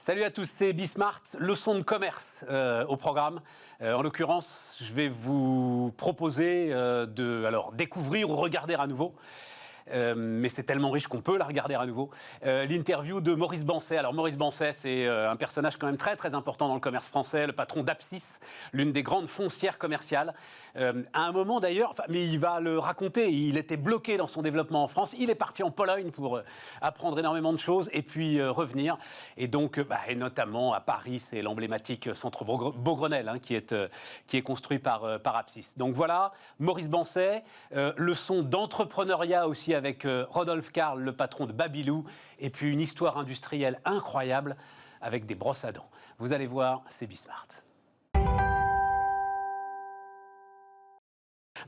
Salut à tous, c'est Bismart, leçon de commerce au programme. En l'occurrence, je vais vous proposer de découvrir ou regarder à nouveau. Mais c'est tellement riche qu'on peut la regarder à nouveau. L'interview de Maurice Bancet. Alors Maurice Bancet, c'est un personnage quand même très très important dans le commerce français, le patron d'Apsys, l'une des grandes foncières commerciales. À un moment d'ailleurs, mais il va le raconter, il était bloqué dans son développement en France. Il est parti en Pologne pour apprendre énormément de choses et puis revenir. Et donc, et notamment à Paris, c'est l'emblématique centre Beaugrenelle qui est construit par Apsys. Donc voilà, Maurice Bancet, leçon d'entrepreneuriat aussi avec Rodolphe Karl, le patron de Babylou, et puis une histoire industrielle incroyable avec des brosses à dents. Vous allez voir, c'est Bismart.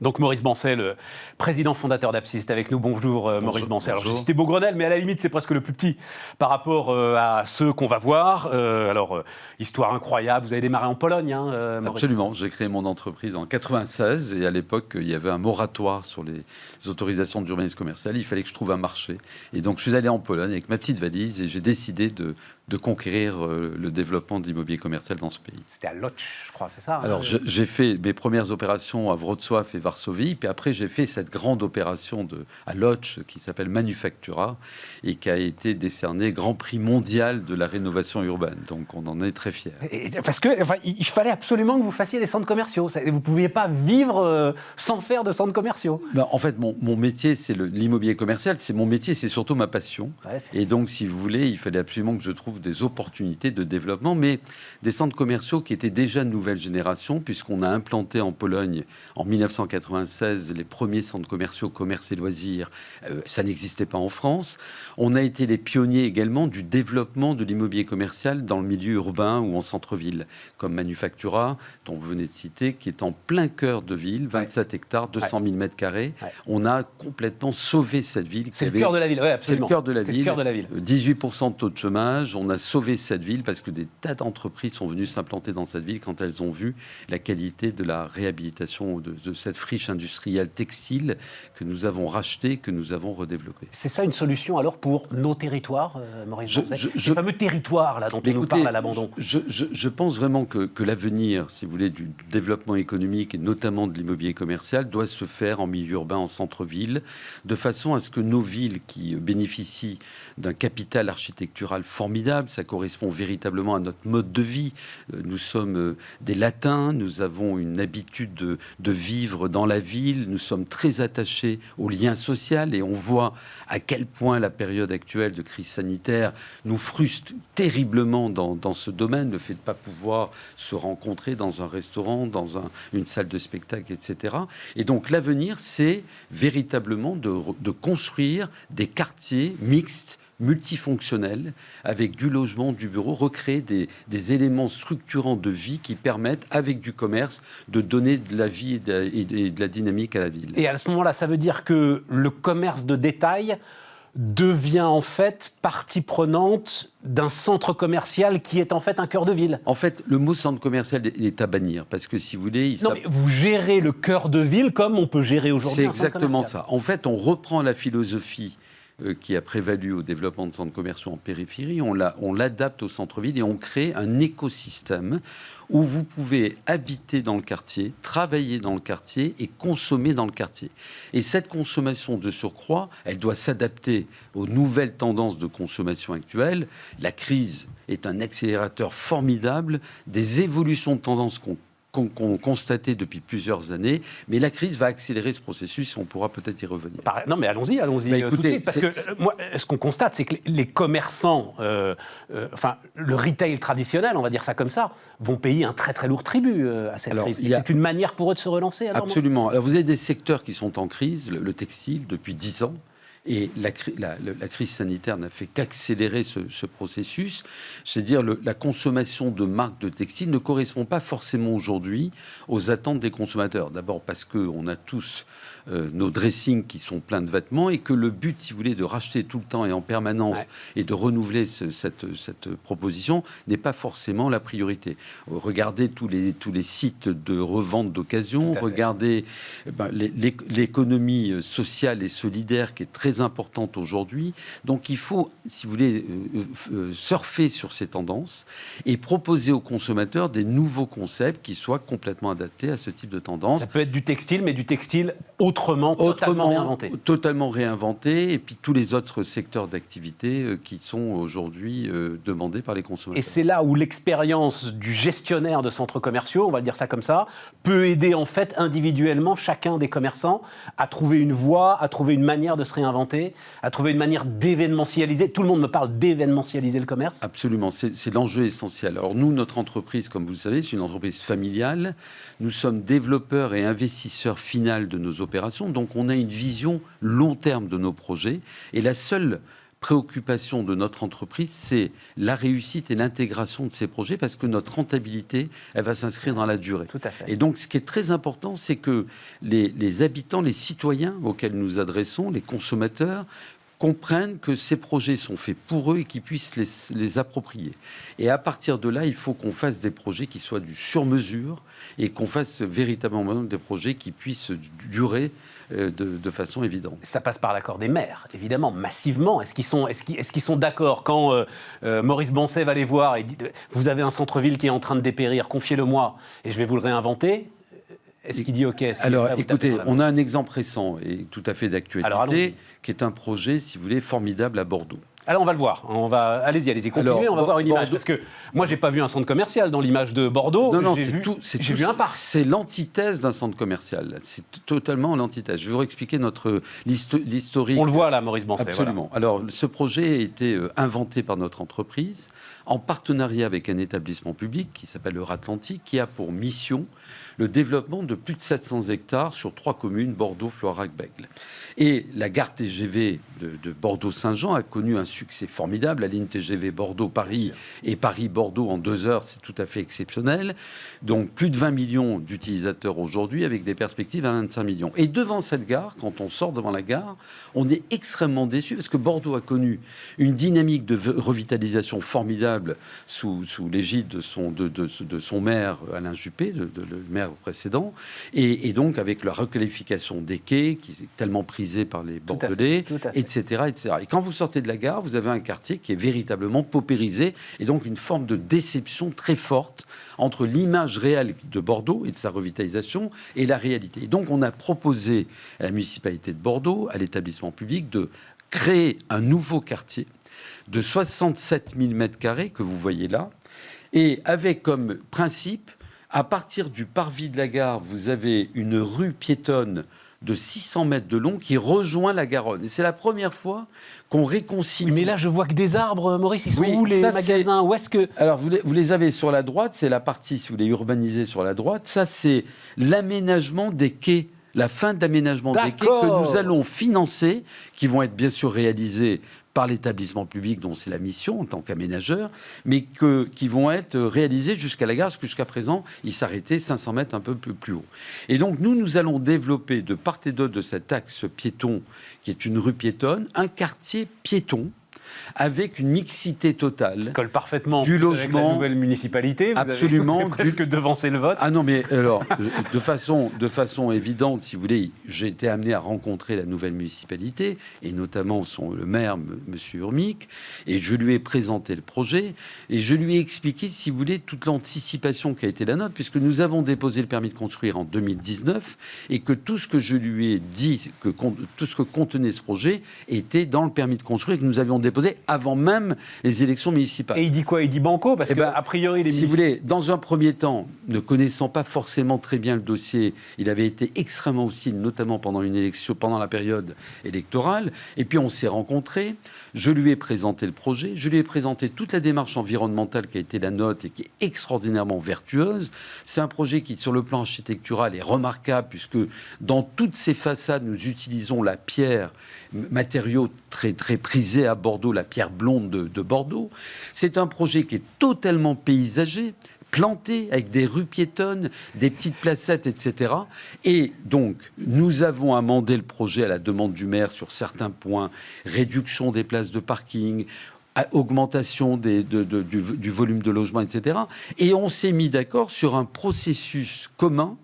Donc Maurice Bancet, le président fondateur d'Apsys, est avec nous. Bonjour Maurice Bancet. Alors j'ai cité Beaugrenelle, mais à la limite c'est presque le plus petit par rapport à ceux qu'on va voir. Histoire incroyable, vous avez démarré en Pologne, Maurice. Absolument, j'ai créé mon entreprise en 96 et à l'époque il y avait un moratoire sur les autorisations d'urbanisme commercial. Il fallait que je trouve un marché. Et donc je suis allé en Pologne avec ma petite valise et j'ai décidé de conquérir le développement de l'immobilier commercial dans ce pays. C'était à Łódź, je crois, c'est ça? Alors j'ai fait mes premières opérations à Wrocław et Varsovie, puis après j'ai fait cette grande opération à Łódź qui s'appelle Manufactura et qui a été décerné Grand Prix mondial de la rénovation urbaine. Donc on en est très fiers. Parce que il fallait absolument que vous fassiez des centres commerciaux. Vous ne pouviez pas vivre sans faire de centres commerciaux. En fait, mon métier, c'est l'immobilier commercial. C'est mon métier, c'est surtout ma passion. Ouais, et donc, si vous voulez, il fallait absolument que je trouve des opportunités de développement, mais des centres commerciaux qui étaient déjà de nouvelle génération, puisqu'on a implanté en Pologne, en 1996, les premiers centres commerciaux, commerce et loisirs. Ça n'existait pas en France. On a été les pionniers également du développement de l'immobilier commercial dans le milieu urbain ou en centre-ville, comme Manufactura, dont vous venez de citer, qui est en plein cœur de ville, 27 hectares, 200 000 mètres carrés. Ouais. On a complètement sauvé cette ville. C'est le cœur de la ville, oui, absolument. C'est le cœur de la ville. Le cœur de la ville. 18% de taux de chômage. On a sauvé cette ville parce que des tas d'entreprises sont venues s'implanter dans cette ville quand elles ont vu la qualité de la réhabilitation de cette friche industrielle textile que nous avons rachetée, que nous avons redéveloppée. C'est ça une solution alors pour nos territoires, Maurice Bancet? Ce fameux territoire là dont on nous parle à l'abandon. Je pense vraiment que l'avenir, si vous voulez, du développement économique et notamment de l'immobilier commercial doit se faire en milieu urbain, en centre-ville, de façon à ce que nos villes qui bénéficient d'un capital architectural formidable, ça correspond véritablement à notre mode de vie. Nous sommes des Latins, nous avons une habitude de vivre dans la ville, nous sommes très attachés au lien social et on voit à quel point la période actuelle de crise sanitaire nous frustre terriblement dans ce domaine, le fait de ne pas pouvoir se rencontrer dans un restaurant, dans une salle de spectacle, etc. Et donc l'avenir, c'est véritablement de construire des quartiers mixtes, multifonctionnels, avec du logement, du bureau, recréer des éléments structurants de vie qui permettent, avec du commerce, de donner de la vie et de la dynamique à la ville. Et à ce moment-là, ça veut dire que le commerce de détail devient en fait partie prenante d'un centre commercial qui est en fait un cœur de ville. En fait, le mot centre commercial est à bannir, parce que si vous voulez... mais vous gérez le cœur de ville comme on peut gérer aujourd'hui un centre commercial. C'est exactement ça. En fait, on reprend la philosophie qui a prévalu au développement de centres commerciaux en périphérie, on l'adapte au centre-ville et on crée un écosystème où vous pouvez habiter dans le quartier, travailler dans le quartier et consommer dans le quartier. Et cette consommation de surcroît, elle doit s'adapter aux nouvelles tendances de consommation actuelles. La crise est un accélérateur formidable des évolutions de tendances qu'on constaté depuis plusieurs années, mais la crise va accélérer ce processus et on pourra peut-être y revenir. Non, mais allons-y tout de suite, parce que moi, ce qu'on constate, c'est que les commerçants, le retail traditionnel, on va dire ça comme ça, vont payer un très très lourd tribut à cette crise. Et c'est une manière pour eux de se relancer. Absolument. Alors vous avez des secteurs qui sont en crise, le textile depuis 10 ans. Et la crise sanitaire n'a fait qu'accélérer ce processus. C'est-à-dire la consommation de marques de textiles ne correspond pas forcément aujourd'hui aux attentes des consommateurs. D'abord parce qu'on a tous nos dressings qui sont pleins de vêtements et que le but, si vous voulez, de racheter tout le temps et en permanence et de renouveler cette proposition n'est pas forcément la priorité. Regardez tous les sites de revente d'occasion, regardez l'économie sociale et solidaire qui est très très importante aujourd'hui. Donc il faut, si vous voulez, surfer sur ces tendances et proposer aux consommateurs des nouveaux concepts qui soient complètement adaptés à ce type de tendance. Ça peut être du textile, mais du textile totalement réinventé. Totalement réinventé, et puis tous les autres secteurs d'activité qui sont aujourd'hui demandés par les consommateurs. Et c'est là où l'expérience du gestionnaire de centres commerciaux, on va le dire ça comme ça, peut aider en fait individuellement chacun des commerçants à trouver une voie, à trouver une manière de se réinventer, à trouver une manière d'événementialiser. Tout le monde me parle d'événementialiser le commerce. Absolument, c'est l'enjeu essentiel. Alors nous, notre entreprise, comme vous le savez, c'est une entreprise familiale. Nous sommes développeurs et investisseurs finaux de nos opérations, donc on a une vision long terme de nos projets. Et la seule préoccupation de notre entreprise, c'est la réussite et l'intégration de ces projets, parce que notre rentabilité, elle va s'inscrire dans la durée. Tout à fait. Et donc, ce qui est très important, c'est que les habitants, les citoyens auxquels nous nous adressons, les consommateurs, comprennent que ces projets sont faits pour eux et qu'ils puissent les approprier. Et à partir de là, il faut qu'on fasse des projets qui soient du sur-mesure et qu'on fasse véritablement des projets qui puissent durer de façon évidente. Ça passe par l'accord des maires, évidemment, massivement. Est-ce qu'ils sont d'accord quand Maurice Bancet va les voir et dit « Vous avez un centre-ville qui est en train de dépérir, confiez-le-moi et je vais vous le réinventer ». Est-ce qu'il dit OK? Alors, écoutez, on a un exemple récent et tout à fait d'actualité, qui est un projet, si vous voulez, formidable à Bordeaux. Alors, on va le voir. Allez-y, continuez. On va voir une image. Parce que moi, j'ai pas vu un centre commercial dans l'image de Bordeaux. Non, j'ai vu un parc. C'est l'antithèse d'un centre commercial. C'est totalement l'antithèse. Je vais vous expliquer l'historique. On le voit là, Maurice Bancet. Absolument. Voilà. Alors, ce projet a été inventé par notre entreprise en partenariat avec un établissement public qui s'appelle Euratlantique, qui a pour mission le développement de plus de 700 hectares sur 3 communes, Bordeaux, Floirac, Bègles. Et la gare TGV de Bordeaux-Saint-Jean a connu un succès formidable. La ligne TGV Bordeaux-Paris et Paris-Bordeaux en 2 heures, c'est tout à fait exceptionnel. Donc plus de 20 millions d'utilisateurs aujourd'hui, avec des perspectives à 25 millions. Et devant cette gare, quand on sort devant la gare, on est extrêmement déçu parce que Bordeaux a connu une dynamique de revitalisation formidable sous l'égide de son maire Alain Juppé, le maire précédent, et donc avec la requalification des quais qui est tellement prisée par les Bordelais, etc., etc. Et quand vous sortez de la gare, vous avez un quartier qui est véritablement paupérisé, et donc une forme de déception très forte entre l'image réelle de Bordeaux et de sa revitalisation et la réalité. Et donc on a proposé à la municipalité de Bordeaux, à l'établissement public, de créer un nouveau quartier de 67 000 m² que vous voyez là, et avec comme principe, à partir du parvis de la gare, vous avez une rue piétonne de 600 mètres de long qui rejoint la Garonne. Et c'est la première fois qu'on réconcilie... Mais là, je vois que des arbres, Maurice, ils sont où les magasins? Où est-ce que... Alors, vous les avez sur la droite, c'est la partie, si vous voulez, urbanisée sur la droite. Ça, c'est l'aménagement des quais, la fin de l'aménagement des quais que nous allons financer, qui vont être bien sûr réalisés par l'établissement public dont c'est la mission en tant qu'aménageur, mais qui vont être réalisés jusqu'à la gare, parce que jusqu'à présent, ils s'arrêtaient 500 mètres un peu plus haut. Et donc, nous allons développer de part et d'autre de cet axe piéton, qui est une rue piétonne, un quartier piéton, avec une mixité totale. Ça colle parfaitement du logement, avec la nouvelle municipalité. Absolument. Vous avez presque devancé le vote. Ah non, mais alors, de façon évidente, si vous voulez, j'ai été amené à rencontrer la nouvelle municipalité, et notamment le maire, M. Urmic, et je lui ai présenté le projet, et je lui ai expliqué, si vous voulez, toute l'anticipation qui a été la nôtre, puisque nous avons déposé le permis de construire en 2019, et que tout ce que je lui ai dit, tout ce que contenait ce projet, était dans le permis de construire, et que nous avions déposé avant même les élections municipales. Et il dit quoi? Il dit banco? Parce qu'a priori, les si vous voulez, dans un premier temps, ne connaissant pas forcément très bien le dossier, il avait été extrêmement hostile, notamment pendant une élection, pendant la période électorale. Et puis on s'est rencontrés. Je lui ai présenté le projet. Je lui ai présenté toute la démarche environnementale qui a été la nôtre et qui est extraordinairement vertueuse. C'est un projet qui, sur le plan architectural, est remarquable puisque dans toutes ses façades, nous utilisons la pierre, matériau très, très prisé à Bordeaux, la pierre blonde de Bordeaux. C'est un projet qui est totalement paysager, planté avec des rues piétonnes, des petites placettes, etc. Et donc, nous avons amendé le projet à la demande du maire sur certains points, réduction des places de parking, augmentation du volume de logement, etc. Et on s'est mis d'accord sur un processus commun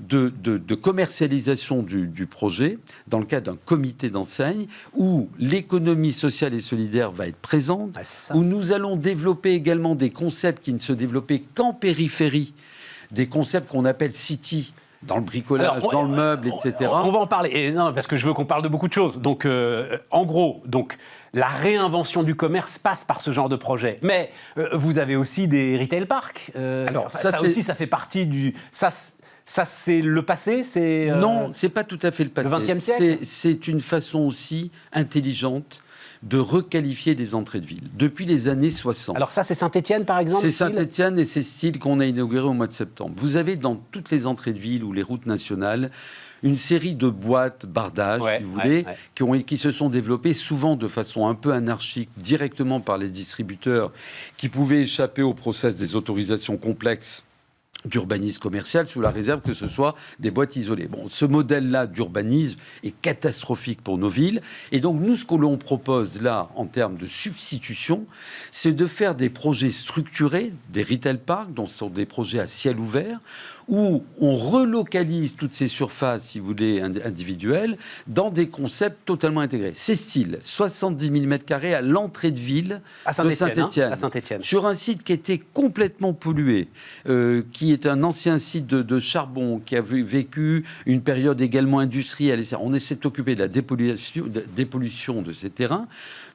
de commercialisation du projet dans le cadre d'un comité d'enseigne où l'économie sociale et solidaire va être présente, où nous allons développer également des concepts qui ne se développaient qu'en périphérie, des concepts qu'on appelle city, dans le bricolage, dans le meuble, etc. On va en parler, et non, parce que je veux qu'on parle de beaucoup de choses. Donc, en gros, la réinvention du commerce passe par ce genre de projet. Mais vous avez aussi des retail parks. Alors, ça aussi, ça fait partie du... Ça, c'est le passé, Non, c'est pas tout à fait le passé. Le XXe siècle. C'est une façon aussi intelligente de requalifier des entrées de ville. Depuis les années 60. Alors ça, c'est Saint-Étienne, par exemple? C'est Saint-Étienne et c'est Style qu'on a inauguré au mois de septembre. Vous avez dans toutes les entrées de ville ou les routes nationales une série de boîtes, bardages, si vous voulez, qui se sont développées souvent de façon un peu anarchique, directement par les distributeurs, qui pouvaient échapper au process des autorisations complexes d'urbanisme commercial sous la réserve que ce soit des boîtes isolées. Bon, ce modèle-là d'urbanisme est catastrophique pour nos villes. Et donc, nous, ce que l'on propose là, en termes de substitution, c'est de faire des projets structurés, des retail parks, donc ce sont des projets à ciel ouvert, où on relocalise toutes ces surfaces, si vous voulez, individuelles, dans des concepts totalement intégrés. C'est style 70 000 m² à l'entrée de ville de Saint-Étienne, sur un site qui était complètement pollué, qui est un ancien site de charbon, qui a vécu une période également industrielle. On essaie de s'occuper de la dépollution de ces terrains.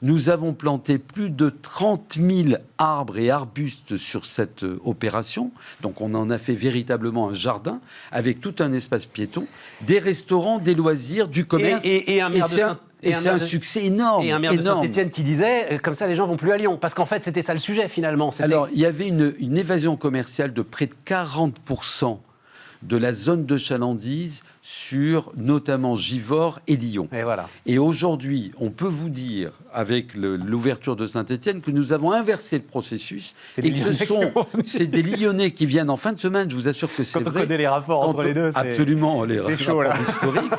Nous avons planté plus de 30 000 arbres et arbustes sur cette opération. Donc on en a fait véritablement un jardin avec tout un espace piéton, des restaurants, des loisirs, du commerce. Et c'est un succès énorme. Et un maire de Saint-Étienne qui disait, comme ça les gens vont plus à Lyon. Parce qu'en fait, c'était ça le sujet finalement. Alors, il y avait une évasion commerciale de près de 40% de la zone de chalandise sur notamment Givors et Lyon. Et voilà. Et aujourd'hui, on peut vous dire, avec l'ouverture de Saint-Étienne, que nous avons inversé le processus et que c'est des Lyonnais qui viennent en fin de semaine. Je vous assure que c'est vrai. Quand on connaît les rapports entre les deux, absolument, les rapports historiques.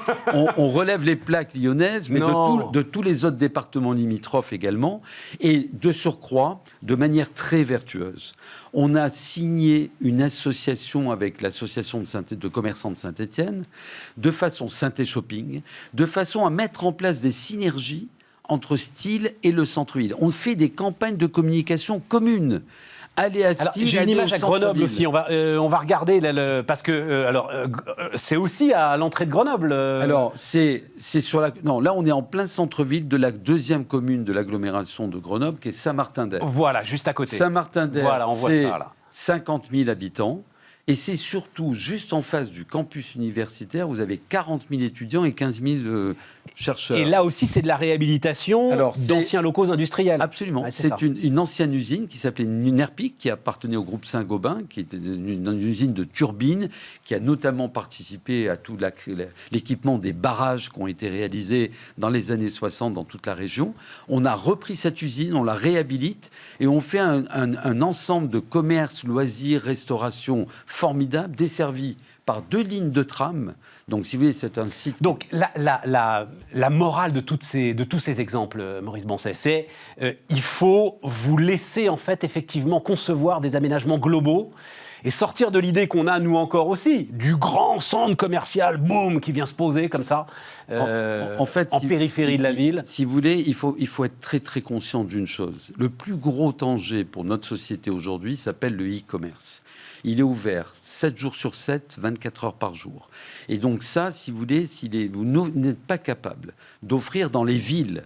On relève les plaques lyonnaises, mais de tous les autres départements limitrophes également, et de surcroît, de manière très vertueuse. On a signé une association avec l'association de commerçants de Saint-Étienne, de façon Synthé Shopping, de façon à mettre en place des synergies entre Style et le centre-ville. On fait des campagnes de communication communes. Aller à Style, j'ai une image à Grenoble aussi. On va regarder parce que c'est aussi à l'entrée de Grenoble. Alors c'est sur la. Non, là on est en plein centre-ville de la deuxième commune de l'agglomération de Grenoble, qui est Saint-Martin-d'Hères. Voilà, juste à côté. Saint-Martin-d'Hères, voilà, on voit c'est ça, là. 50 000 habitants. Et c'est surtout, juste en face du campus universitaire, vous avez 40 000 étudiants et 15 000 chercheurs. Et là aussi, c'est de la réhabilitation d'anciens locaux industriels. Absolument. Ouais, c'est une ancienne usine qui s'appelait Nerpic, qui appartenait au groupe Saint-Gobain, qui était une usine de turbines, qui a notamment participé à tout l'équipement des barrages qui ont été réalisés dans les années 60 dans toute la région. On a repris cette usine, on la réhabilite, et on fait un ensemble de commerce, loisirs, restauration formidable, desservi par 2 lignes de tram. Donc, si vous voulez, c'est un site... Donc, la morale de tous ces exemples, Maurice Bancet, c'est il faut vous laisser, en fait, effectivement, concevoir des aménagements globaux et sortir de l'idée qu'on a, nous encore aussi, du grand centre commercial, boum, qui vient se poser comme ça, en périphérie de la ville. Si vous voulez, il faut être très, très conscient d'une chose. Le plus gros danger pour notre société aujourd'hui s'appelle le e-commerce. Il est ouvert 7 jours sur 7, 24 heures par jour. Et donc ça, si vous voulez, vous n'êtes pas capable d'offrir dans les villes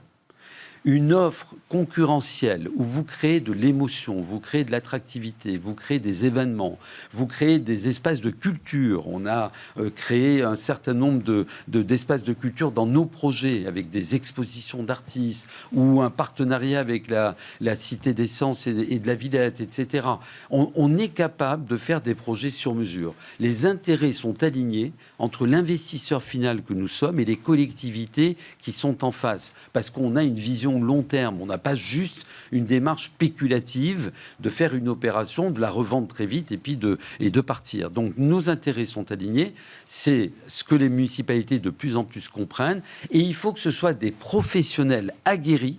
une offre concurrentielle où vous créez de l'émotion, vous créez de l'attractivité, vous créez des événements, vous créez des espaces de culture. On a créé un certain nombre d'espaces de culture dans nos projets, avec des expositions d'artistes ou un partenariat avec la Cité des Sciences et de la Villette, etc. On est capable de faire des projets sur mesure. Les intérêts sont alignés entre l'investisseur final que nous sommes et les collectivités qui sont en face, parce qu'on a une vision vision long terme. On n'a pas juste une démarche spéculative de faire une opération, de la revendre très vite et de partir. Donc nos intérêts sont alignés. C'est ce que les municipalités de plus en plus comprennent. Et il faut que ce soit des professionnels aguerris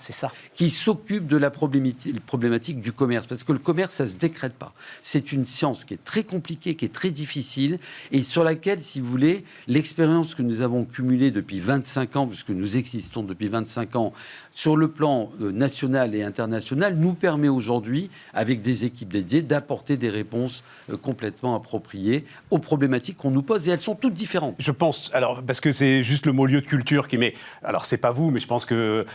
qui s'occupent de la problématique du commerce. Parce que le commerce, ça ne se décrète pas. C'est une science qui est très compliquée, qui est très difficile et sur laquelle, si vous voulez, l'expérience que nous avons cumulée depuis 25 ans, puisque nous existons depuis 25 ans, sur le plan national et international, nous permet aujourd'hui, avec des équipes dédiées, d'apporter des réponses complètement appropriées aux problématiques qu'on nous pose, et elles sont toutes différentes. Je pense, alors, parce que c'est juste le mot lieu de culture qui met... Alors, c'est pas vous, mais je pense que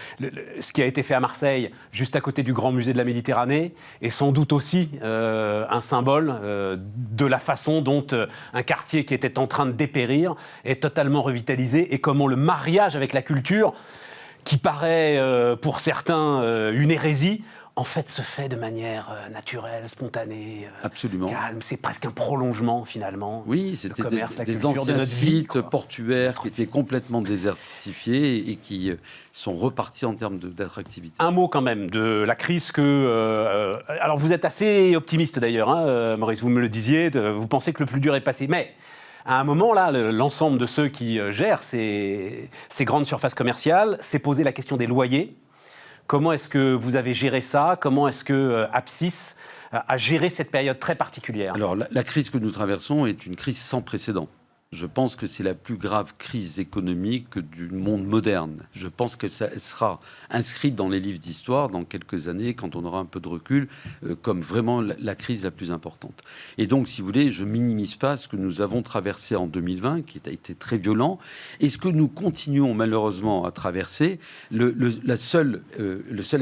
ce qui a été fait à Marseille, juste à côté du Grand Musée de la Méditerranée, est sans doute aussi un symbole de la façon dont un quartier qui était en train de dépérir est totalement revitalisé, et comment le mariage avec la culture, qui paraît pour certains une hérésie, en fait se fait de manière naturelle, spontanée, absolument calme. C'est presque un prolongement finalement. Oui, c'était des anciens sites portuaires qui étaient complètement désertifiés et qui sont repartis en termes d'attractivité. Un mot quand même de la crise que... alors vous êtes assez optimiste d'ailleurs, hein, Maurice, vous me le disiez, vous pensez que le plus dur est passé, mais... À un moment, là, l'ensemble de ceux qui gèrent ces grandes surfaces commerciales s'est posé la question des loyers. Comment est-ce que vous avez géré ça? Comment est-ce que Apsys a géré cette période très particulière? Alors, la crise que nous traversons est une crise sans précédent. Je pense que c'est la plus grave crise économique du monde moderne. Je pense que ça sera inscrite dans les livres d'histoire dans quelques années, quand on aura un peu de recul, comme vraiment la crise la plus importante. Et donc, si vous voulez, je minimise pas ce que nous avons traversé en 2020, qui a été très violent, et ce que nous continuons malheureusement à traverser. Le seul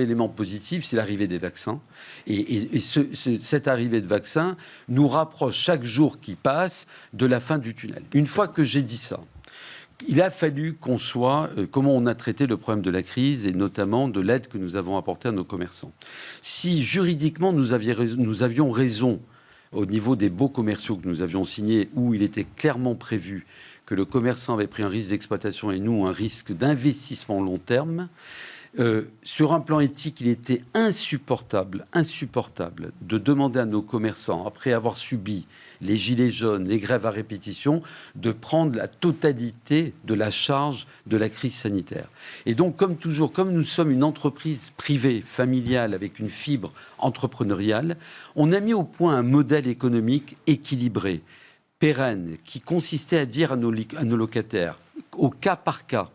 élément positif, c'est l'arrivée des vaccins. Et cette arrivée de vaccins nous rapproche chaque jour qui passe de la fin du tunnel. Une fois que j'ai dit ça, il a fallu qu'on soit... comment on a traité le problème de la crise et notamment de l'aide que nous avons apportée à nos commerçants. Si juridiquement nous avions raison au niveau des baux commerciaux que nous avions signés, où il était clairement prévu que le commerçant avait pris un risque d'exploitation et nous un risque d'investissement long terme, sur un plan éthique, il était insupportable de demander à nos commerçants, après avoir subi les gilets jaunes, les grèves à répétition, de prendre la totalité de la charge de la crise sanitaire. Et donc, comme toujours, comme nous sommes une entreprise privée, familiale, avec une fibre entrepreneuriale, on a mis au point un modèle économique équilibré, pérenne, qui consistait à dire à nos locataires, au cas par cas,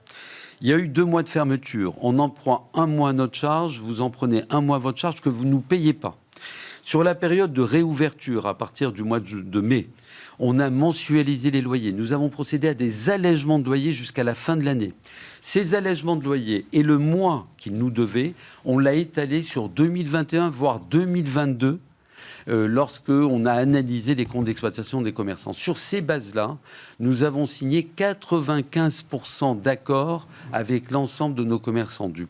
il y a eu 2 mois de fermeture. On en prend 1 mois à notre charge. Vous en prenez 1 mois à votre charge que vous ne nous payez pas. Sur la période de réouverture, à partir du mois de mai, on a mensualisé les loyers. Nous avons procédé à des allègements de loyers jusqu'à la fin de l'année. Ces allègements de loyers et le mois qu'ils nous devaient, on l'a étalé sur 2021, voire 2022, lorsqu'on a analysé les comptes d'exploitation des commerçants. Sur ces bases-là, nous avons signé 95% d'accords avec l'ensemble de nos commerçants de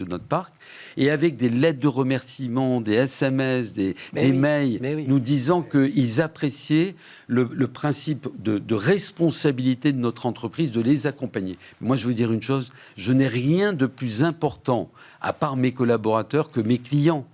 notre parc, et avec des lettres de remerciement, des SMS, des mails, nous disant qu'ils appréciaient le principe de responsabilité de notre entreprise, de les accompagner. Moi, je veux dire une chose, je n'ai rien de plus important, à part mes collaborateurs, que mes clients.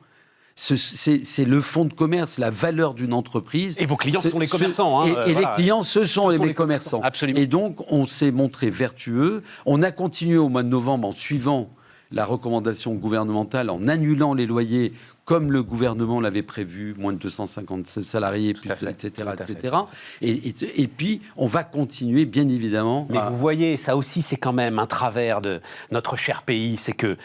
C'est le fonds de commerce, la valeur d'une entreprise. Et vos clients sont les commerçants. Et les clients, ce sont les commerçants. Absolument. Et donc, on s'est montré vertueux. On a continué au mois de novembre en suivant la recommandation gouvernementale, en annulant les loyers comme le gouvernement l'avait prévu, moins de 250 salariés, etc. Et puis, on va continuer, bien évidemment. Mais vous voyez, ça aussi, c'est quand même un travers de notre cher pays. C'est que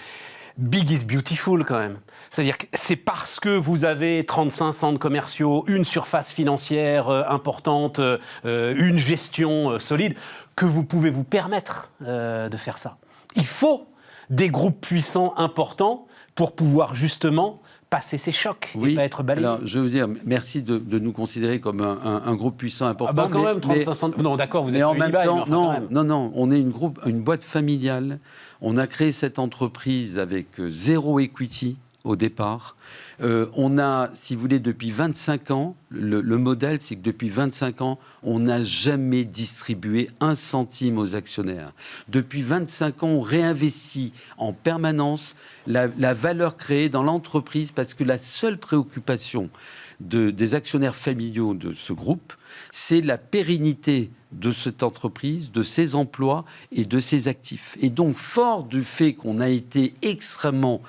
big is beautiful quand même. C'est-à-dire que c'est parce que vous avez 35 centres commerciaux, une surface financière importante, une gestion solide, que vous pouvez vous permettre de faire ça. Il faut des groupes puissants importants pour pouvoir justement passer ces chocs et pas être balayé. Alors, je veux dire, merci de nous considérer comme un groupe puissant important. Ah bah quand même, 35 centres... Non, d'accord, vous êtes en même temps, non, on est une boîte familiale. On a créé cette entreprise avec 0 equity, au départ. On a, si vous voulez, depuis 25 ans, le modèle, c'est que depuis 25 ans, on n'a jamais distribué 1 centime aux actionnaires. Depuis 25 ans, on réinvestit en permanence la valeur créée dans l'entreprise parce que la seule préoccupation des actionnaires familiaux de ce groupe, c'est la pérennité de cette entreprise, de ses emplois et de ses actifs. Et donc, fort du fait qu'on a été extrêmement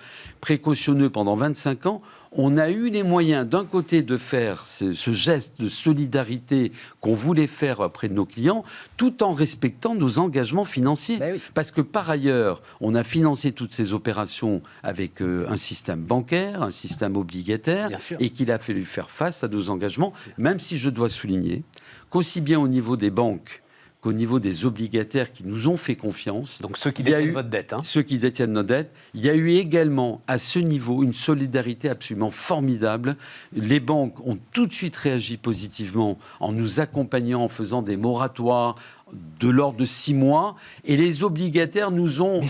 précautionneux pendant 25 ans, on a eu les moyens, d'un côté, de faire ce geste de solidarité qu'on voulait faire auprès de nos clients, tout en respectant nos engagements financiers. Ben oui. Parce que, par ailleurs, on a financé toutes ces opérations avec un système bancaire, un système obligataire, et qu'il a fallu faire face à nos engagements, même si je dois souligner qu'aussi bien au niveau des banques qu'au niveau des obligataires qui nous ont fait confiance. Donc ceux qui détiennent votre dette. Ceux qui détiennent notre dette. Il y a eu également à ce niveau une solidarité absolument formidable. Les banques ont tout de suite réagi positivement en nous accompagnant, en faisant des moratoires de l'ordre de 6 mois. Et les obligataires nous ont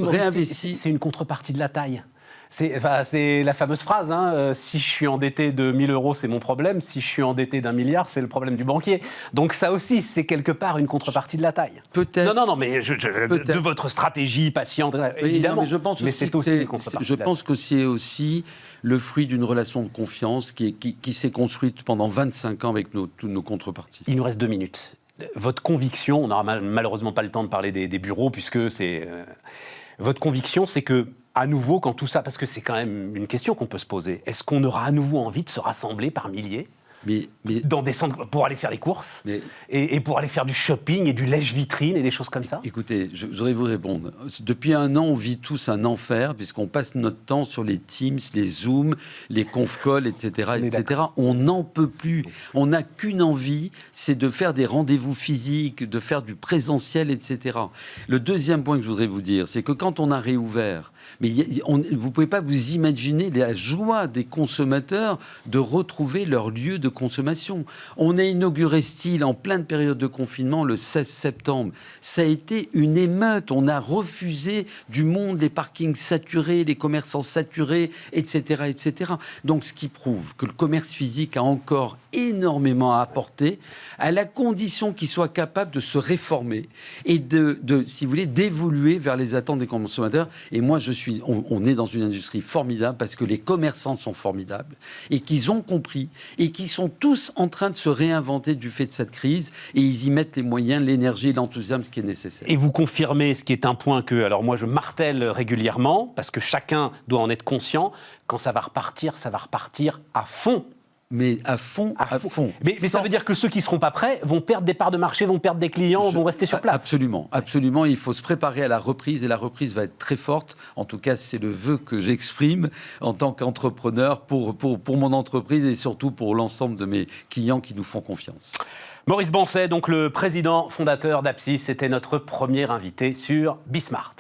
réinvesti. C'est une contrepartie de la taille. C'est la fameuse phrase, si je suis endetté de 1 000 euros, c'est mon problème. Si je suis endetté d'1 milliard, c'est le problème du banquier. Donc ça aussi, c'est quelque part une contrepartie de la taille. Peut-être. Non, mais de votre stratégie patiente, évidemment. Non, mais je pense mais aussi c'est aussi une contrepartie. Je pense que c'est aussi le fruit d'une relation de confiance qui s'est construite pendant 25 ans avec toutes nos contreparties. Il nous reste 2 minutes. Votre conviction, on n'aura malheureusement pas le temps de parler des bureaux, puisque c'est... Votre conviction, c'est que à nouveau, quand tout ça, parce que c'est quand même une question qu'on peut se poser, est-ce qu'on aura à nouveau envie de se rassembler par milliers dans des centres pour aller faire les courses et pour aller faire du shopping et du lèche-vitrine et des choses comme ça? Écoutez, je voudrais vous répondre. Depuis 1 an, on vit tous un enfer puisqu'on passe notre temps sur les Teams, les Zooms, les conf-calls, etc. etc. On n'en peut plus. On n'a qu'une envie, c'est de faire des rendez-vous physiques, de faire du présentiel, etc. Le deuxième point que je voudrais vous dire, c'est que quand on a réouvert, mais vous ne pouvez pas vous imaginer la joie des consommateurs de retrouver leur lieu de consommation. On a inauguré Style en pleine période de confinement le 16 septembre. Ça a été une émeute. On a refusé du monde, les parkings saturés, les commerçants saturés, etc., etc. Donc, ce qui prouve que le commerce physique a encore énormément à apporter, à la condition qu'il soit capable de se réformer et si vous voulez, d'évoluer vers les attentes des consommateurs. Et moi, on est dans une industrie formidable parce que les commerçants sont formidables et qu'ils ont compris et qu'ils sont tous en train de se réinventer du fait de cette crise et ils y mettent les moyens, l'énergie et l'enthousiasme qui est nécessaire. Et vous confirmez ce qui est un point que, alors moi je martèle régulièrement parce que chacun doit en être conscient, quand ça va repartir à fond. Mais à fond. Mais ça veut dire que ceux qui ne seront pas prêts vont perdre des parts de marché, vont perdre des clients, vont rester sur place. Absolument, absolument. Il faut se préparer à la reprise et la reprise va être très forte. En tout cas, c'est le vœu que j'exprime en tant qu'entrepreneur pour mon entreprise et surtout pour l'ensemble de mes clients qui nous font confiance. Maurice Bancet, donc le président fondateur d'Apsys, c'était notre premier invité sur Bismart.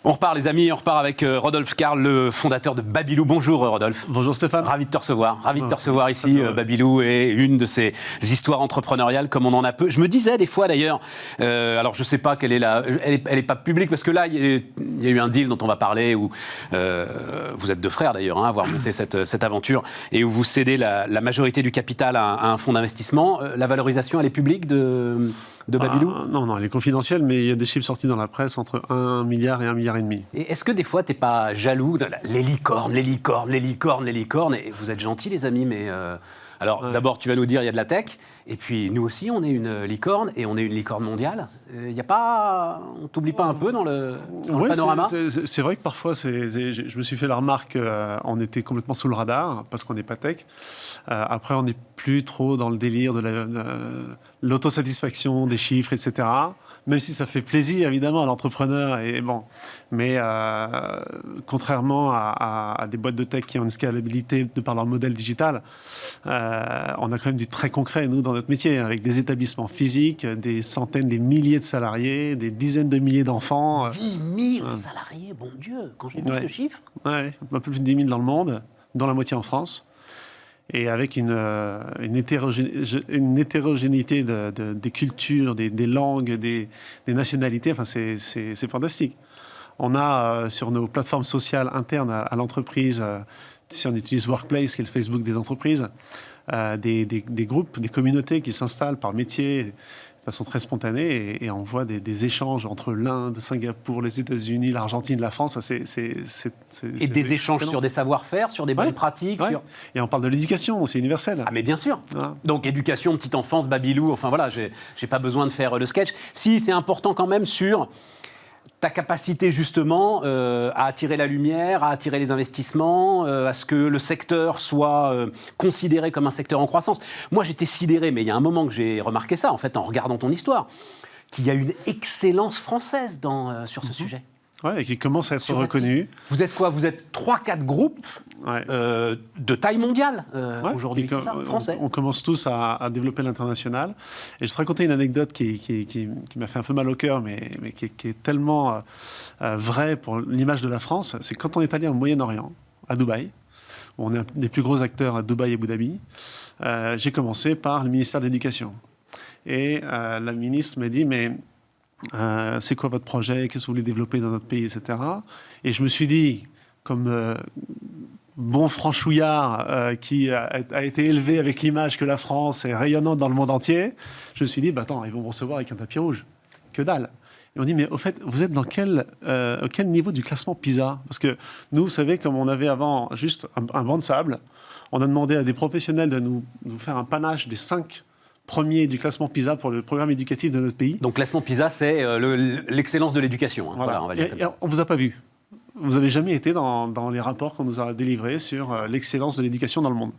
On repart les amis, on repart avec Rodolphe Karl, le fondateur de Babylou. Bonjour Rodolphe. Bonjour Stéphane. Ravi de te recevoir ici. Babylou est une de ces histoires entrepreneuriales comme on en a peu. Je me disais des fois d'ailleurs, alors je ne sais pas quelle est elle est pas publique parce que là il y a eu un deal dont on va parler où vous êtes 2 frères d'ailleurs, à avoir monté cette aventure et où vous cédez la majorité du capital à un fonds d'investissement. La valorisation elle est publique de Babylou? Non, elle est confidentielle, mais il y a des chiffres sortis dans la presse entre 1 milliard et 1,5 milliard. Et est-ce que des fois, tu n'es pas jaloux de les licornes, et vous êtes gentils, les amis, mais... Alors, d'abord, tu vas nous dire, il y a de la tech, et puis nous aussi, on est une licorne, et on est une licorne mondiale. Il y a pas... On t'oublie pas un peu dans le panorama? C'est vrai que parfois, je me suis fait la remarque, on était complètement sous le radar, parce qu'on n'est pas tech. Après, on n'est plus trop dans le délire de l'autosatisfaction, des chiffres, etc., même si ça fait plaisir évidemment à l'entrepreneur mais contrairement à des boîtes de tech qui ont une scalabilité de par leur modèle digital, on a quand même du très concret nous dans notre métier avec des établissements physiques, des centaines, des milliers de salariés, des dizaines de milliers d'enfants. 10 000 salariés, bon Dieu, quand j'ai vu ce chiffre. Ouais, un peu plus de 10 000 dans le monde, dont la moitié en France. Et avec une hétérogénéité des cultures, des langues, des nationalités, enfin c'est fantastique. On a sur nos plateformes sociales internes à l'entreprise, si on utilise Workplace, qui est le Facebook des entreprises, des groupes, des communautés qui s'installent par métier de façon très spontanée et on voit des échanges entre l'Inde, Singapour, les États-Unis, l'Argentine, la France. Et des échanges sur des savoir-faire, sur des bonnes pratiques. Ouais. Et on parle de l'éducation, c'est universel. Ah mais bien sûr. Voilà. Donc éducation, petite enfance, Babylou, enfin voilà, j'ai pas besoin de faire le sketch. Si, c'est important quand même sur ta capacité justement à attirer la lumière, à attirer les investissements, à ce que le secteur soit considéré comme un secteur en croissance. Moi, j'étais sidéré, mais il y a un moment que j'ai remarqué ça, en fait, en regardant ton histoire, qu'il y a une excellence française sur ce sujet. Ouais, et qui commence à être reconnu. Vous êtes quoi? Vous êtes 3-4 groupes de taille mondiale aujourd'hui, c'est ça, français. On commence tous à développer l'international. Et je te racontais une anecdote qui m'a fait un peu mal au cœur, mais qui est tellement vraie pour l'image de la France. C'est quand on est allé au Moyen-Orient, à Dubaï, où on est un des plus gros acteurs à Dubaï et Abu Dhabi. J'ai commencé par le ministère de l'Éducation. Et la ministre m'a dit, mais c'est quoi votre projet, qu'est-ce que vous voulez développer dans notre pays, etc. Et je me suis dit, comme bon franchouillard qui a été élevé avec l'image que la France est rayonnante dans le monde entier, je me suis dit, attends, ils vont me recevoir avec un tapis rouge. Que dalle. Et on dit, mais au fait, vous êtes dans quel niveau du classement PISA? Parce que nous, vous savez, comme on avait avant juste un banc de sable, on a demandé à des professionnels de nous faire un panache des 5 premier du classement PISA pour le programme éducatif de notre pays. Donc, classement PISA, c'est l'excellence de l'éducation. Hein. Voilà. On va dire comme ça. On ne vous a pas vu. Vous n'avez jamais été dans les rapports qu'on nous a délivrés sur l'excellence de l'éducation dans le monde.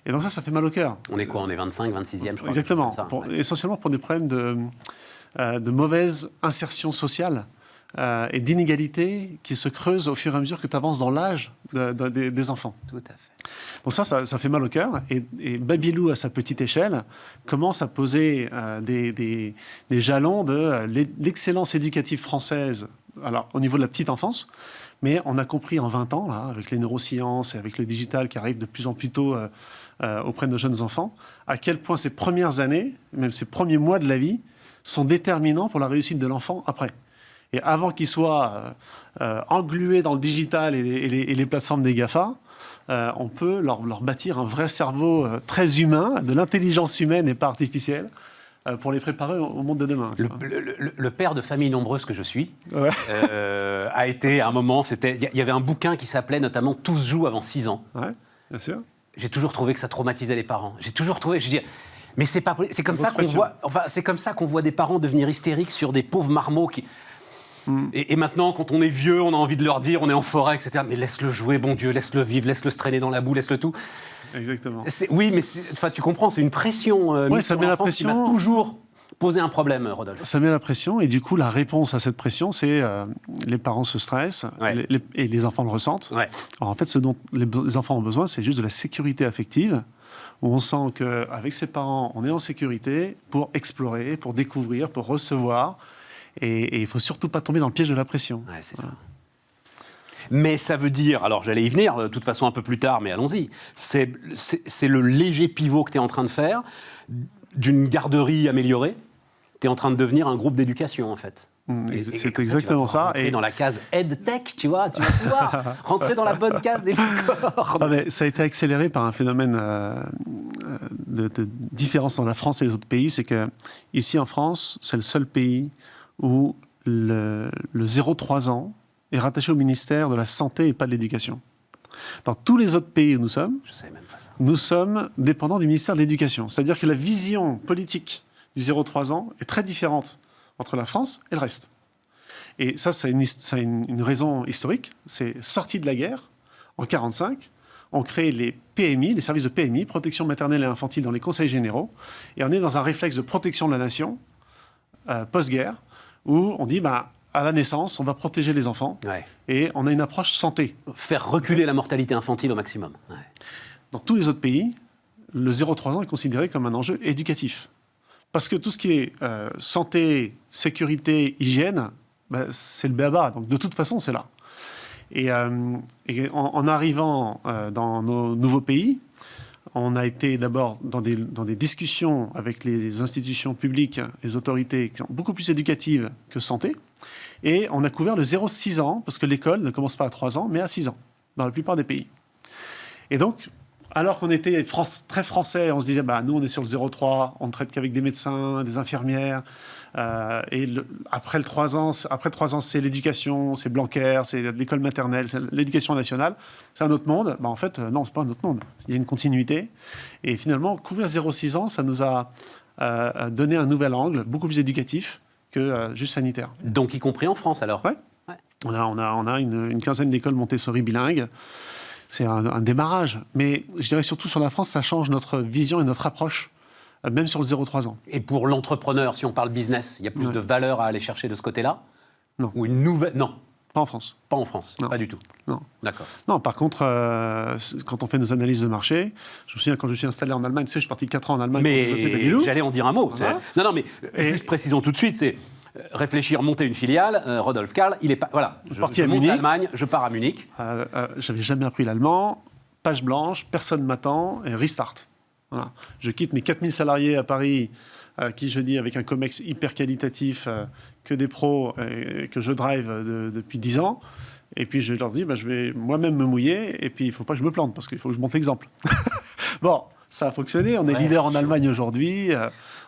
Et donc ça fait mal au cœur. On est quoi? On est 25, 26e, je crois. Exactement. Ça, essentiellement pour des problèmes de mauvaise insertion sociale et d'inégalité qui se creusent au fur et à mesure que tu avances dans l'âge des enfants. Tout à fait. Donc ça fait mal au cœur. Et Babylou, à sa petite échelle, commence à poser des jalons de l'excellence éducative française, alors au niveau de la petite enfance. Mais on a compris en 20 ans, là, avec les neurosciences et avec le digital qui arrive de plus en plus tôt auprès de nos jeunes enfants, à quel point ces premières années, même ces premiers mois de la vie, sont déterminants pour la réussite de l'enfant après. Et avant qu'il soit englué dans le digital et les plateformes des GAFA, on peut leur bâtir un vrai cerveau très humain, de l'intelligence humaine et pas artificielle, pour les préparer au monde de demain. Le père de famille nombreuse que je suis a été, à un moment, il y avait un bouquin qui s'appelait notamment « Tous jouent avant 6 ans ». Ouais, bien sûr. J'ai toujours trouvé que ça traumatisait les parents. J'ai toujours trouvé, je dis, mais c'est pas, c'est comme ça qu'on voit, c'est comme ça qu'on voit des parents devenir hystériques sur des pauvres marmots qui. Et maintenant, quand on est vieux, on a envie de leur dire, on est en forêt, etc. Mais laisse-le jouer, bon Dieu, laisse-le vivre, laisse-le se traîner dans la boue, laisse-le tout. Exactement. Oui, mais tu comprends, c'est une pression. Oui, ça met la pression. Qui va toujours poser un problème, Rodolphe. Ça met la pression, et du coup, la réponse à cette pression, c'est les parents se stressent, et les enfants le ressentent. Ouais. Alors, en fait, ce dont les enfants ont besoin, c'est juste de la sécurité affective, où on sent qu'avec ses parents, on est en sécurité pour explorer, pour découvrir, pour recevoir. Et il ne faut surtout pas tomber dans le piège de la pression. Ouais, c'est ça. Mais ça veut dire, alors j'allais y venir de toute façon un peu plus tard, mais allons-y, c'est le léger pivot que tu es en train de faire d'une garderie améliorée. Tu es en train de devenir un groupe d'éducation, en fait. C'est exactement ça. Et dans la case EdTech, tu vas pouvoir rentrer dans la bonne case des licornes. Ça a été accéléré par un phénomène de différence dans la France et les autres pays. C'est qu'ici, en France, c'est le seul pays où le 0-3 ans est rattaché au ministère de la Santé et pas de l'Éducation. Dans tous les autres pays où nous sommes, je savais même pas ça. Nous sommes dépendants du ministère de l'Éducation. C'est-à-dire que la vision politique du 0-3 ans est très différente entre la France et le reste. Et ça a une raison historique. C'est sorti de la guerre, en 1945, on crée les PMI, les services de PMI, protection maternelle et infantile dans les conseils généraux, et on est dans un réflexe de protection de la nation, post-guerre, où on dit, à la naissance, on va protéger les enfants, et on a une approche santé. Faire reculer la mortalité infantile au maximum. Ouais. Dans tous les autres pays, le 0-3 ans est considéré comme un enjeu éducatif. Parce que tout ce qui est santé, sécurité, hygiène, c'est le b.a.-ba. Donc de toute façon, c'est là. Et en arrivant dans nos nouveaux pays, On a été d'abord dans des discussions avec les institutions publiques, les autorités qui sont beaucoup plus éducatives que santé. Et on a couvert le 0-6 ans, parce que l'école ne commence pas à 3 ans, mais à 6 ans, dans la plupart des pays. Et donc, alors qu'on était très français, on se disait, nous, on est sur le 0-3, on ne traite qu'avec des médecins, des infirmières. Après 3 ans, c'est l'éducation, c'est Blanquer, c'est l'école maternelle, c'est l'éducation nationale. C'est un autre monde. En fait, non, c'est pas un autre monde. Il y a une continuité. Et finalement, couvrir 0-6 ans, ça nous a donné un nouvel angle, beaucoup plus éducatif que juste sanitaire. Donc, y compris en France, alors? Ouais. On a une quinzaine d'écoles Montessori bilingues. C'est un démarrage. Mais je dirais surtout sur la France, ça change notre vision et notre approche, même sur le 0-3 ans. Et pour l'entrepreneur, si on parle business, il y a plus de valeur à aller chercher de ce côté-là? Non. Ou une nouvelle... Non. Pas en France. Pas en France, non. Pas du tout. Non. D'accord. Non, par contre, quand on fait nos analyses de marché, je me souviens quand je suis installé en Allemagne, tu sais, je suis parti 4 ans en Allemagne. Mais j'allais en dire un mot. Voilà. Non, mais juste précisons tout de suite, c'est réfléchir, monter une filiale. Rodolphe Karl, il est pas... Voilà, je monte l'Allemagne, je pars à Munich. J'avais jamais appris l'allemand, page blanche, personne m'attend, et restart. Voilà. Je quitte mes 4000 salariés à Paris, qui je dis avec un COMEX hyper qualitatif, que des pros, que je drive depuis 10 ans. Et puis je leur dis, je vais moi-même me mouiller, et puis il ne faut pas que je me plante, parce qu'il faut que je montre l'exemple. Bon, ça a fonctionné, on est leader en Allemagne aujourd'hui,